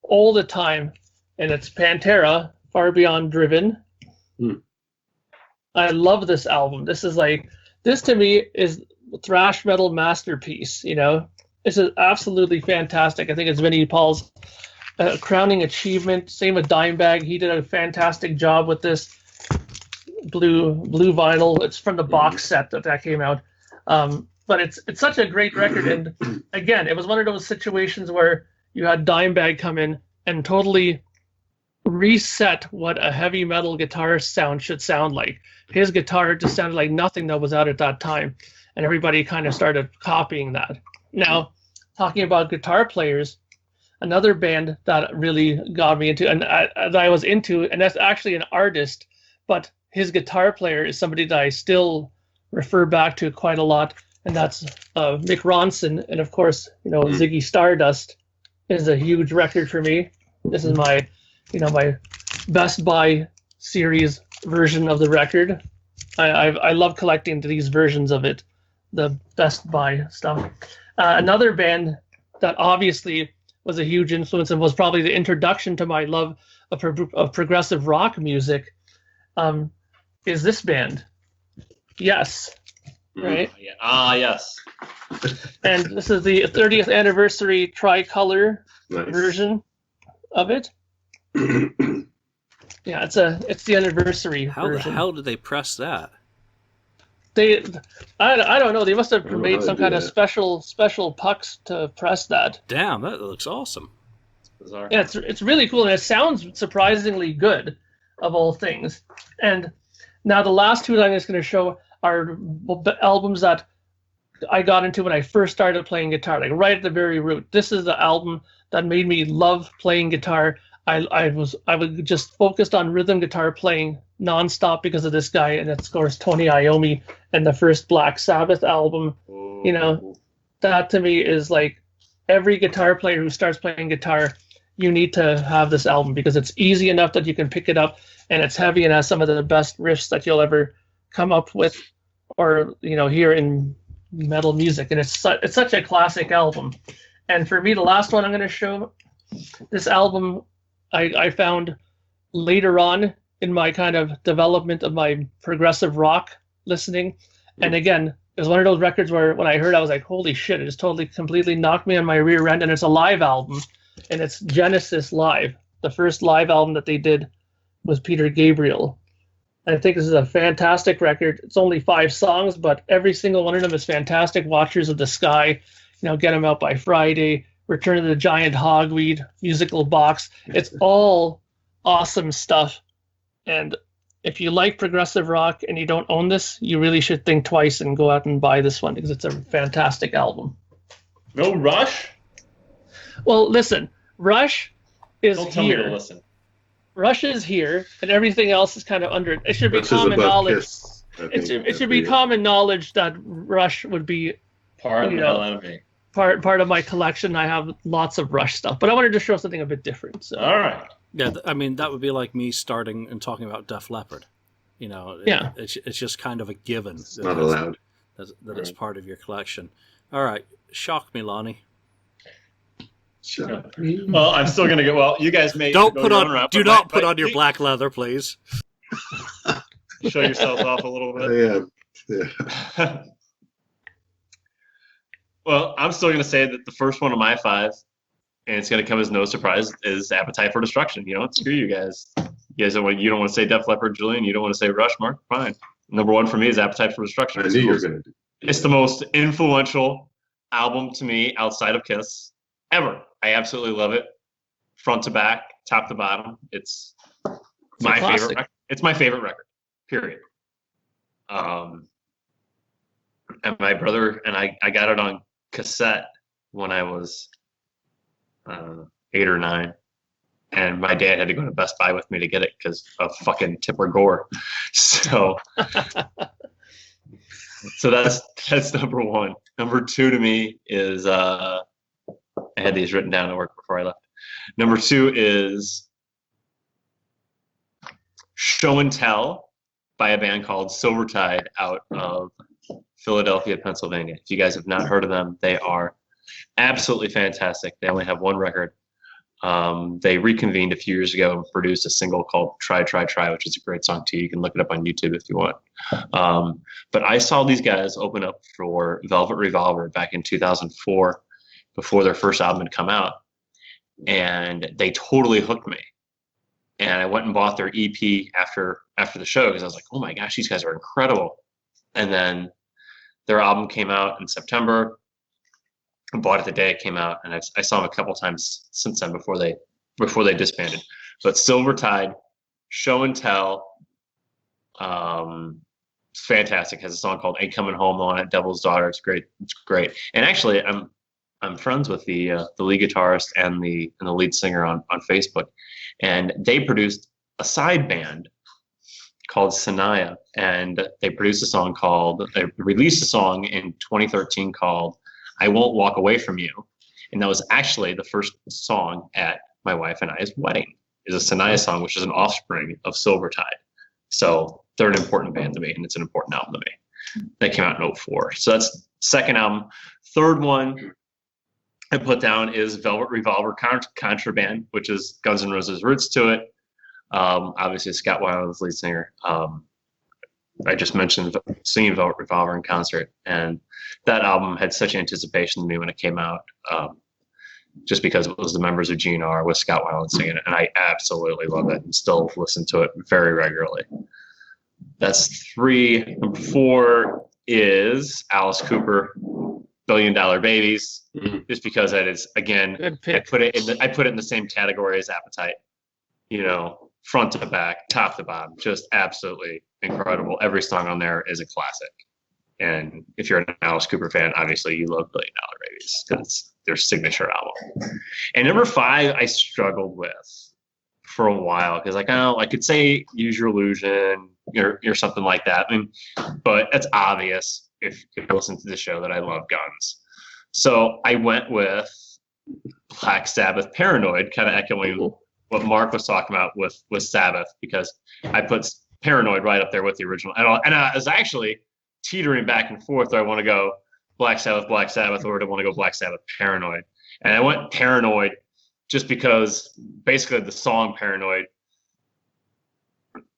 all the time. And it's Pantera, Far Beyond Driven. I love this album. This to me is thrash metal masterpiece. This is absolutely fantastic. I think it's Vinnie Paul's crowning achievement. Same with Dimebag. He did a fantastic job with this blue vinyl. It's from the box set that came out. But it's such a great record. And again, it was one of those situations where you had Dimebag come in and totally reset what a heavy metal guitar sound should sound like. His guitar just sounded like nothing that was out at that time. And everybody kind of started copying that. Now, talking about guitar players, another band that really got me into, and that I was into, and that's actually an artist, but his guitar player is somebody that I still refer back to quite a lot, and that's Mick Ronson. And of course, Ziggy Stardust is a huge record for me. This is my Best Buy series version of the record. I love collecting these versions of it, the Best Buy stuff. Another band that obviously was a huge influence and was probably the introduction to my love of progressive rock music is this band. Yes. Right? Yes. And this is the 30th anniversary tricolor version of it. Yeah, it's the anniversary version. The hell did they press that? I don't know. They must have made some kind of special pucks to press that. Damn, that looks awesome. It's bizarre. Yeah, it's really cool, and it sounds surprisingly good, of all things. And now the last two that I'm just going to show are albums that I got into when I first started playing guitar, like right at the very root. This is the album that made me love playing guitar. I was just focused on rhythm guitar playing nonstop because of this guy, and it's of course Tony Iommi and the first Black Sabbath album. That to me is like every guitar player who starts playing guitar, you need to have this album because it's easy enough that you can pick it up, and it's heavy and has some of the best riffs that you'll ever come up with or hear in metal music. And it's such a classic album. And for me, the last one I'm going to show, this album I found later on in my kind of development of my progressive rock listening. And again, it was one of those records where when I heard it, I was like, holy shit, it just totally completely knocked me on my rear end. And it's a live album, and it's Genesis Live, the first live album that they did with Peter Gabriel. I think this is a fantastic record. It's only 5 songs, but every single one of them is fantastic. Watchers of the Sky, Get 'Em Out by Friday, Return of the Giant Hogweed, Musical Box. It's all awesome stuff. And if you like progressive rock and you don't own this, you really should think twice and go out and buy this one because it's a fantastic album. No Rush? Well, listen, Rush is Don't tell here. me to listen. Rush is here, and everything else is kind of under it. It should be common knowledge. It should be common knowledge that Rush would be part of my collection. I have lots of Rush stuff, but I wanted to show something a bit different. So. All right. Yeah, I mean, that would be like me starting and talking about Def Leppard. It's just kind of a given. It's not allowed. That it's part of your collection. All right, shock me, Lonnie. Shock me. Well, I'm still gonna go. Well, you guys may do not put on your black leather, please. Show yourselves off a little bit. Yeah. Well, I'm still gonna say that the first one of my 5. And it's going to come as no surprise, is Appetite for Destruction. Screw you guys. You don't want to say Def Leppard, Julian. You don't want to say Rush, Mark. Fine. Number 1 for me is Appetite for Destruction. I knew you were going to do. It's the most influential album to me outside of Kiss ever. I absolutely love it. Front to back, top to bottom. It's my favorite record. It's my favorite record, period. And my brother and I got it on cassette when I was 8 or 9. And my dad had to go to Best Buy with me to get it because of fucking Tipper Gore. So, so that's number one. Number two to me is I had these written down at work before I left. Number two is Show and Tell by a band called Silvertide out of Philadelphia, Pennsylvania. If you guys have not heard of them, they are absolutely fantastic. They only have one record. They reconvened a few years ago and produced a single called Try, Try, Try, which is a great song too. You can look it up on YouTube if you want. But I saw these guys open up for Velvet Revolver back in 2004 before their first album had come out. And they totally hooked me. And I went and bought their EP after the show because I was like, oh my gosh, these guys are incredible. And then their album came out in September. I bought it the day it came out, and I saw them a couple times since then before they disbanded. But Silvertide, Show and Tell, it's fantastic. It has a song called "Ain't Coming Home" on it. Devil's Daughter. It's great. It's great. And actually, I'm friends with the lead guitarist and the lead singer on Facebook, and they produced a side band called Sanaya, and they released a song in 2013 called I Won't Walk Away From You. And that was actually the first song at my wife and I's wedding, is a Sanaya song, which is an offspring of Silvertide. So they're an important band to me, and it's an important album to me. That came out in 2004. So that's second album. Third one I put down is Velvet Revolver Contraband, which is Guns N' Roses' roots to it. Obviously Scott Weiland's lead singer. I just mentioned seeing Velvet Revolver in concert, and that album had such anticipation to me when it came out, just because it was the members of GNR with Scott Weiland singing it, and I absolutely love it and still listen to it very regularly. That's 3. Number 4 is Alice Cooper, $1 Billion Babies, just because that is, again, I put it in the same category as Appetite, front to back, top to bottom, just absolutely incredible. Every song on there is a classic. And if you're an Alice Cooper fan, obviously you love $1 Billion Babies because it's their signature album. And number 5, I struggled with for a while because I could say Use Your Illusion or something like that. But it's obvious if you listen to the show that I love Guns. So I went with Black Sabbath, Paranoid, kind of echoing what Mark was talking about with Sabbath, because I put Paranoid right up there with the original. And I was actually teetering back and forth. Do I want to go Black Sabbath, or do I want to go Black Sabbath, Paranoid? And I went Paranoid just because basically the song Paranoid,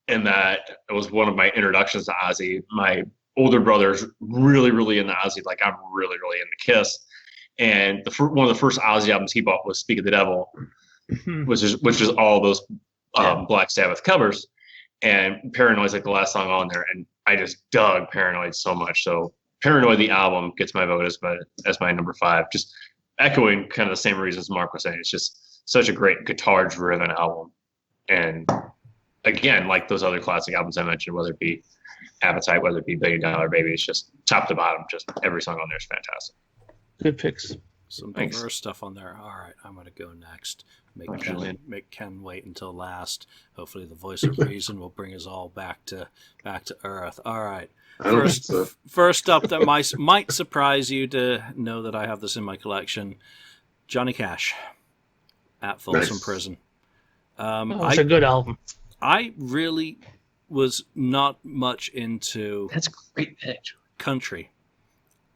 and that it was one of my introductions to Ozzy. My older brother's really, really into Ozzy. Like I'm really, really into Kiss. And one of the first Ozzy albums he bought was Speak of the Devil, which is all those Black Sabbath covers. And Paranoid's like the last song on there, and I just dug Paranoid so much. So Paranoid, the album, gets my vote as my number 5. Just echoing kind of the same reasons Mark was saying. It's just such a great guitar-driven album. And again, like those other classic albums I mentioned, whether it be Appetite, whether it be $1 Billion Baby, it's just top to bottom. Just every song on there is fantastic. Good picks. Some diverse stuff on there. All right, I'm going to go next. Make Ken wait until last. Hopefully, the voice of reason will bring us all back to earth. All right. First up, that might surprise you to know that I have this in my collection. Johnny Cash, At Folsom Prison. It's a good album. I really was not much into that's a great pitch. Country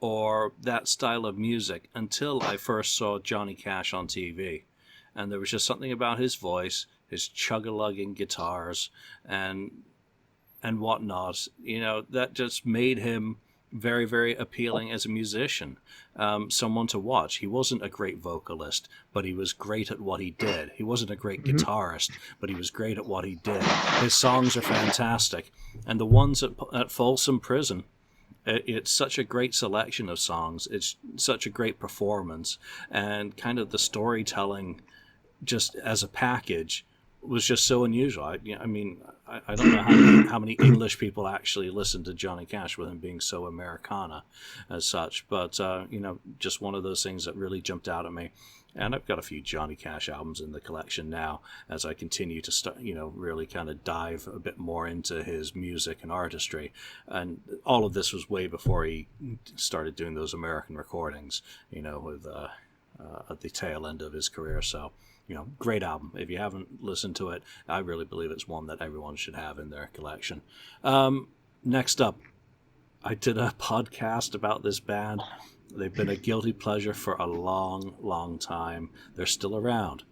or that style of music until I first saw Johnny Cash on TV. And there was just something about his voice, his chug-a-lugging guitars, and whatnot, that just made him very, very appealing as a musician, someone to watch. He wasn't a great vocalist, but he was great at what he did. He wasn't a great guitarist, but he was great at what he did. His songs are fantastic. And the ones at Folsom Prison, it's such a great selection of songs. It's such a great performance, and kind of the storytelling just as a package was just so unusual. I don't know how many English people actually listen to Johnny Cash with him being so Americana as such, but just one of those things that really jumped out at me. And I've got a few Johnny Cash albums in the collection now as I continue to start, really kind of dive a bit more into his music and artistry. And all of this was way before he started doing those American recordings, with at the tail end of his career. So, great album. If you haven't listened to it, I really believe it's one that everyone should have in their collection. Next up, I did a podcast about this band. They've been a guilty pleasure for a long, long time. They're still around.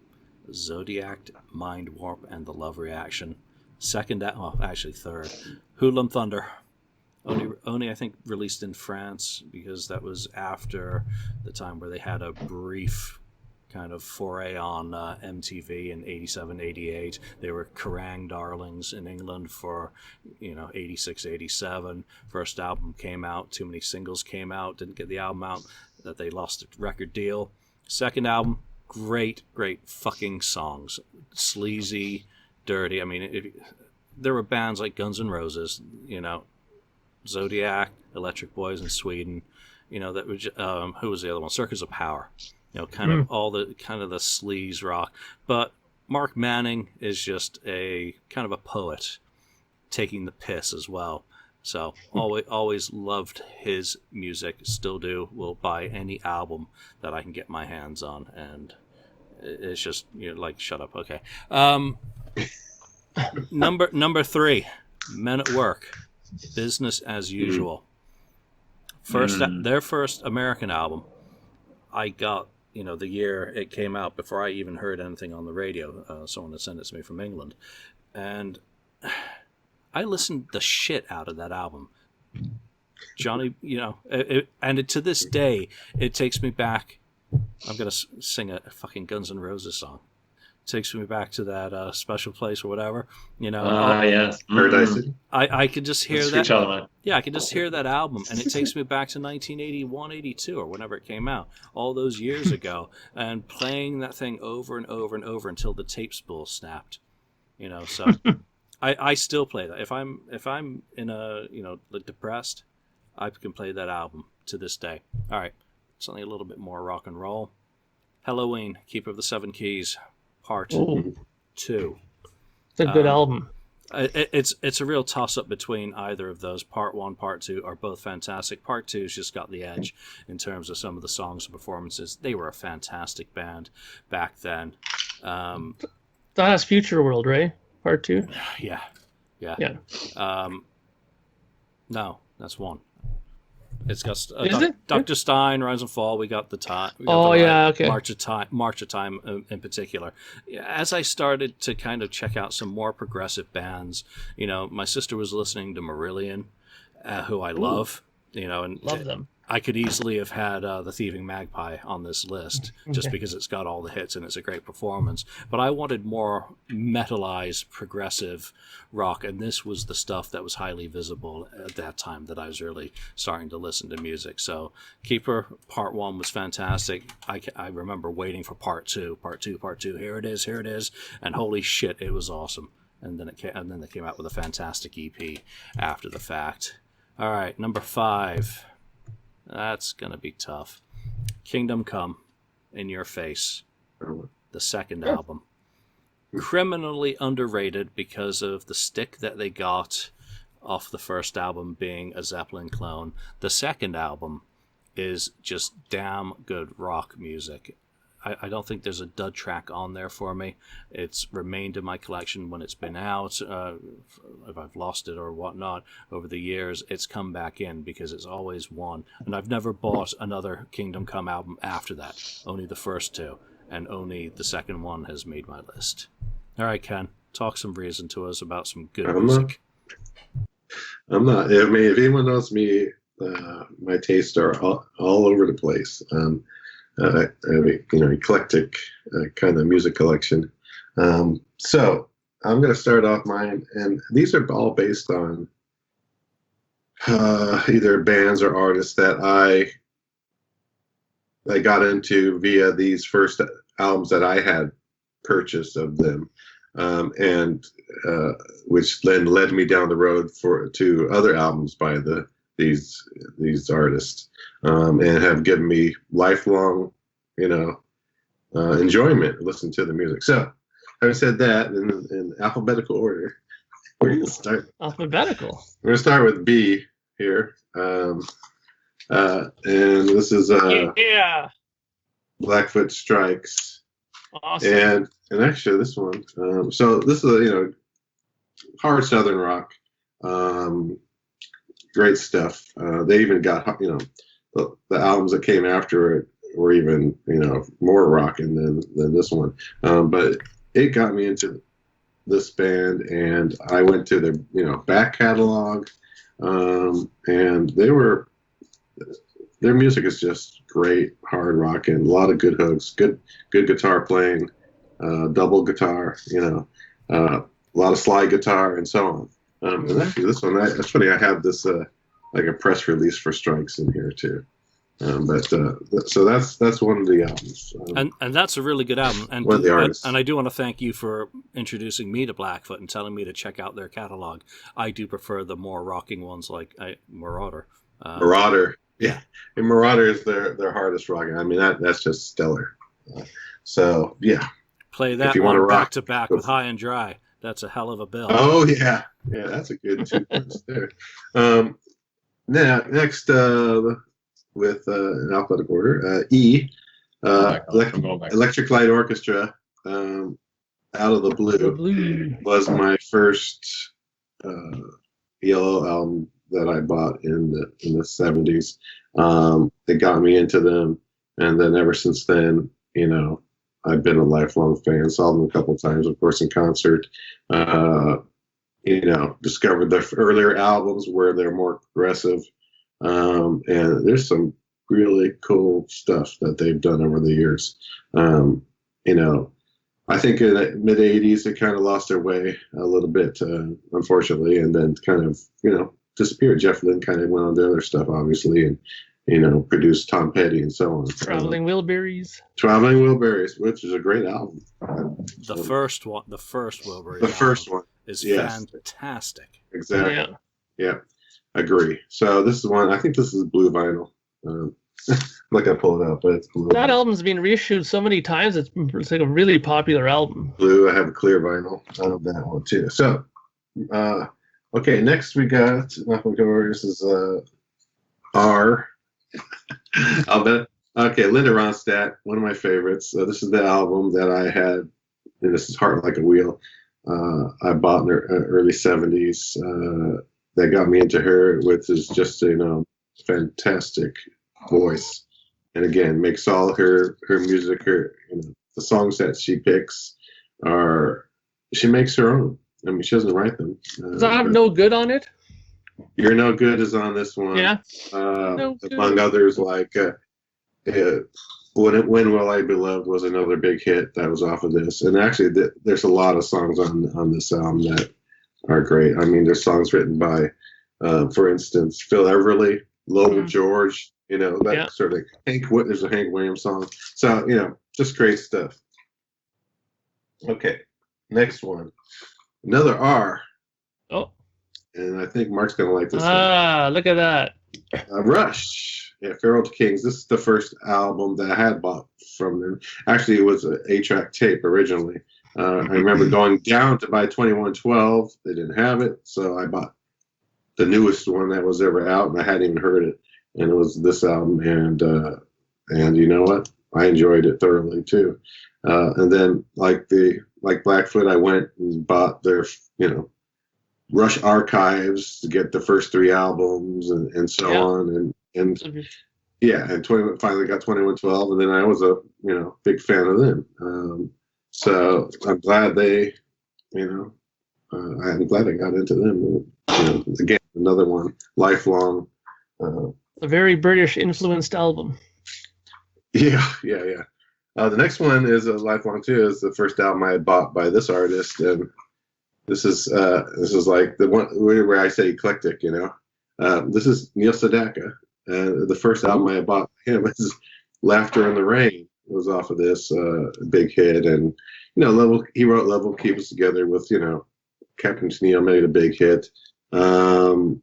Zodiac, Mind Warp, and The Love Reaction. Third. Hoodlum Thunder. Only I think released in France, because that was after the time where they had a brief kind of foray on MTV in 87, 88. They were Kerrang darlings in England for 86, 87. First album came out, too many singles came out, didn't get the album out, that they lost the record deal. Second album, great fucking songs, sleazy, dirty. I mean, there were bands like Guns N' Roses, Zodiac, Electric Boys in Sweden, that was who was the other one? Circus of Power. Of all the kind of the sleaze rock. But Mark Manning is just a kind of a poet taking the piss as well. So always loved his music, still do. Will buy any album that I can get my hands on, and it's just shut up. Okay. Number 3, Men at Work, Business as Usual. Their first American album. I got the year it came out before I even heard anything on the radio. Someone had sent it to me from England, and I listened the shit out of that album. Johnny, to this day, it takes me back. I'm going to sing a fucking Guns N' Roses song. It takes me back to that special place or whatever. Yes. Paradise. I could just hear that. Yeah, I could just hear that album, and it takes me back to 1981, 82, or whenever it came out, all those years ago, and playing that thing over and over and over until the tape spool snapped. So I still play that. If I'm in a depressed, I can play that album to this day. All right, something a little bit more rock and roll. Halloween, Keeper of the Seven Keys, Part 2. It's a good album. It's a real toss-up between either of those. Part 1, Part 2 are both fantastic. Part 2's just got the edge in terms of some of the songs and performances. They were a fantastic band back then. That has Future World, right? Part 2? Yeah. No, that's 1. It's got Dr. Stein, Rise and Fall. We got the time. Okay. March of Time in particular. As I started to kind of check out some more progressive bands, my sister was listening to Marillion, who I love. And love them. I could easily have had The Thieving Magpie on this list just because it's got all the hits and it's a great performance. But I wanted more metalized, progressive rock, and this was the stuff that was highly visible at that time that I was really starting to listen to music. So Keeper, Part 1 was fantastic. I remember waiting for Part 2. Here it is. And holy shit, it was awesome. And then they came out with a fantastic EP after the fact. All right, number 5. That's going to be tough. Kingdom Come, In Your Face, the second album. Criminally underrated because of the stick that they got off the first album being a Zeppelin clone. The second album is just damn good rock music. I don't think there's a dud track on there for me. It's remained in my collection when it's been out. If I've lost it or whatnot over the years, it's come back in because it's always one. And I've never bought another Kingdom Come album after that. Only the first 2. And only the second one has made my list. All right, Ken, talk some reason to us about some good music. I'm not. I mean, if anyone knows me, my tastes are all over the place. I have eclectic kind of music collection. So I'm going to start off mine, and these are all based on either bands or artists that I got into via these first albums that I had purchased of them. and which then led me down the road to other albums by these artists, and have given me lifelong, enjoyment listening to the music. So, having said that, in alphabetical order, we're going to start. Alphabetical. We're going to start with B here, and this is Blackfoot Strikes. Awesome. And actually this one, so this is hard Southern rock, great stuff. They even got the albums that came after it were even more rocking than this one, but it got me into this band, and I went to their back catalog, and their music is just great, hard rock, and a lot of good hooks, good guitar playing, double guitar, a lot of slide guitar, and so on. And actually, this one, it's funny, I have this like a press release for Strikes in here too. So that's one of the albums, and that's a really good album. And one of the artists. And I do want to thank you for introducing me to Blackfoot and telling me to check out their catalog. I do prefer the more rocking ones like Marauder. Marauder. Yeah, and Marauder is their hardest rocking. I mean, that's just stellar. So yeah, play that one back to back with High and Dry. That's a hell of a bill. Oh yeah, that's a good 2 points there. Now next with in alphabetical order, E, Electric Light Orchestra, Out of the Blue was my first ELO album that I bought in the 70s. It got me into them, and then ever since then, I've been a lifelong fan. Saw them a couple of times, of course, in concert. Discovered their earlier albums where they're more progressive, and there's some really cool stuff that they've done over the years. I think in the mid 80s they kind of lost their way a little bit, unfortunately, and then kind of disappeared. Jeff Lynne kind of went on to other stuff, obviously, and produced Tom Petty and so on. Traveling Wilburys, which is a great album. The first Wilbury. The first one is fantastic. Exactly. Yeah, agree. So this is one. I think this is blue vinyl. I'm not gonna pull it out, but it's blue. That album's been reissued so many times. It's like a really popular album. Blue. I have a clear vinyl of that one too. So, okay. Next we got. This is R. I'll bet. Okay, Linda Ronstadt, one of my favorites. This is the album that I had, and this is Heart Like a Wheel. I bought in the early 70s. That got me into her, which is just fantastic voice, and again makes all her music, the songs that she picks she makes her own. I mean, she doesn't write them. Does that have No Good on it? You're No Good is on this one. Yeah. Among others, like When Will I Be Loved was another big hit that was off of this. And actually, there's a lot of songs on this album that are great. I mean, there's songs written by, for instance, Phil Everly, Lowell George, sort of there's a Hank Williams song. So, just great stuff. Okay, next one. Another R. Oh. And I think Mark's going to like this one. Look at that. Rush. Yeah, Feral Kings. This is the first album that I had bought from them. Actually, it was an 8-track tape originally. I remember going down to buy 2112. They didn't have it, so I bought the newest one that was ever out, and I hadn't even heard it. And it was this album, and you know what? I enjoyed it thoroughly too. And then like Blackfoot, I went and bought their Rush archives to get the first 3 albums and so on, and finally got 2112, and then I was a big fan of them. So I'm glad I'm glad I got into them. Again, another one, lifelong. A very British influenced album. Yeah. The next one is a lifelong too. Is the first album I had bought by this artist, and this is like the one where I say eclectic. This is Neil Sedaka. The first album I had bought by him is "Laughter in the Rain," was off of this, big hit, and he wrote "Love Will Keep Us Together" with Captain Tennille made a big hit. Elton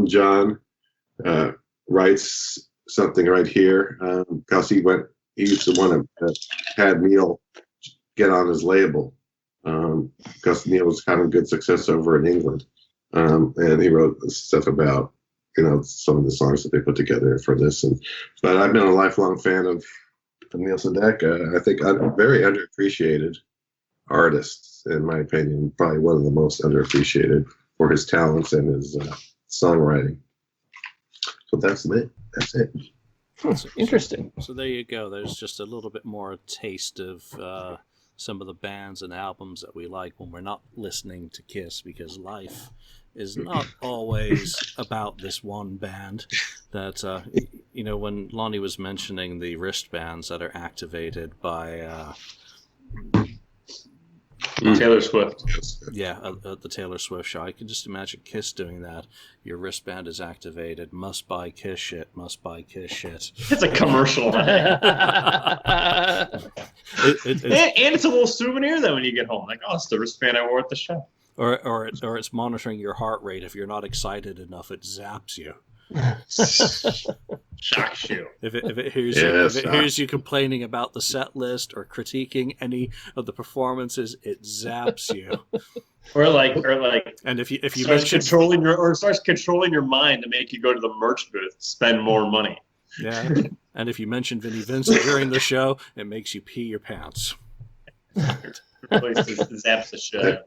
John writes something right here because he used to want to have Neil get on his label because Neil was having good success over in England, and he wrote stuff about some of the songs that they put together for this. But I've been a lifelong fan of Neil Sedaka. I think very underappreciated artist, in my opinion, probably one of the most underappreciated for his talents and his songwriting. So that's it. That's interesting. So there you go. There's just a little bit more taste of some of the bands and albums that we like when we're not listening to Kiss, because life is not always about this one band. That when Lonnie was mentioning the wristbands that are activated by Taylor Swift. Yeah, at the Taylor Swift show. I can just imagine Kiss doing that. Your wristband is activated. Must buy Kiss shit. Must buy Kiss shit. It's a commercial. And it's a little souvenir then when you get home. Like, oh, it's the wristband I wore at the show. Or it's monitoring your heart rate. If you're not excited enough, it zaps you. Shocks you. If it hears you complaining about the set list or critiquing any of the performances, it zaps you. Or like, and if you starts controlling your mind to make you go to the merch booth, spend more money. Yeah, and if you mention Vinnie Vincent during the show, it makes you pee your pants. Zaps the show.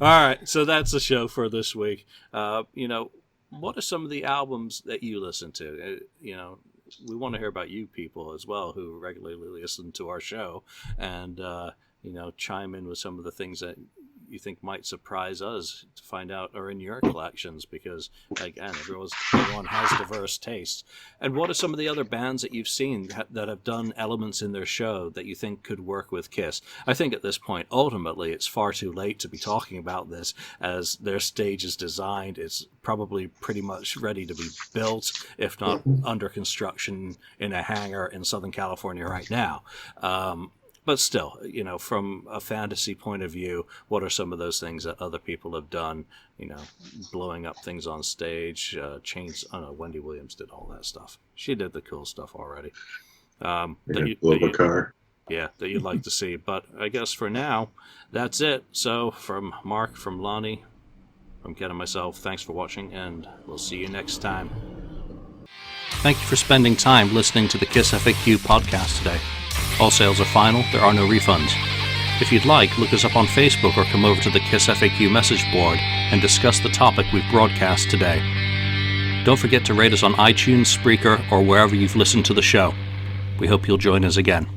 All right, so that's the show for this week. What are some of the albums that you listen to? We want to hear about you people as well who regularly listen to our show, and chime in with some of the things that you think might surprise us to find out are in your collections, because again, everyone has diverse tastes. And what are some of the other bands that you've seen that have done elements in their show that you think could work with Kiss? I think at this point, ultimately, it's far too late to be talking about this, as their stage is designed. It's probably pretty much ready to be built, if not under construction in a hangar in Southern California right now. But still, from a fantasy point of view, what are some of those things that other people have done? Blowing up things on stage, Wendy Williams did all that stuff. She did the cool stuff already. Blow a car. Yeah, that you'd like to see. But I guess for now, that's it. So from Mark, from Lonnie, from Ken and myself, thanks for watching, and we'll see you next time. Thank you for spending time listening to the KissFAQ podcast today. All sales are final, there are no refunds. If you'd like, look us up on Facebook or come over to the KissFAQ message board and discuss the topic we've broadcast today. Don't forget to rate us on iTunes, Spreaker, or wherever you've listened to the show. We hope you'll join us again.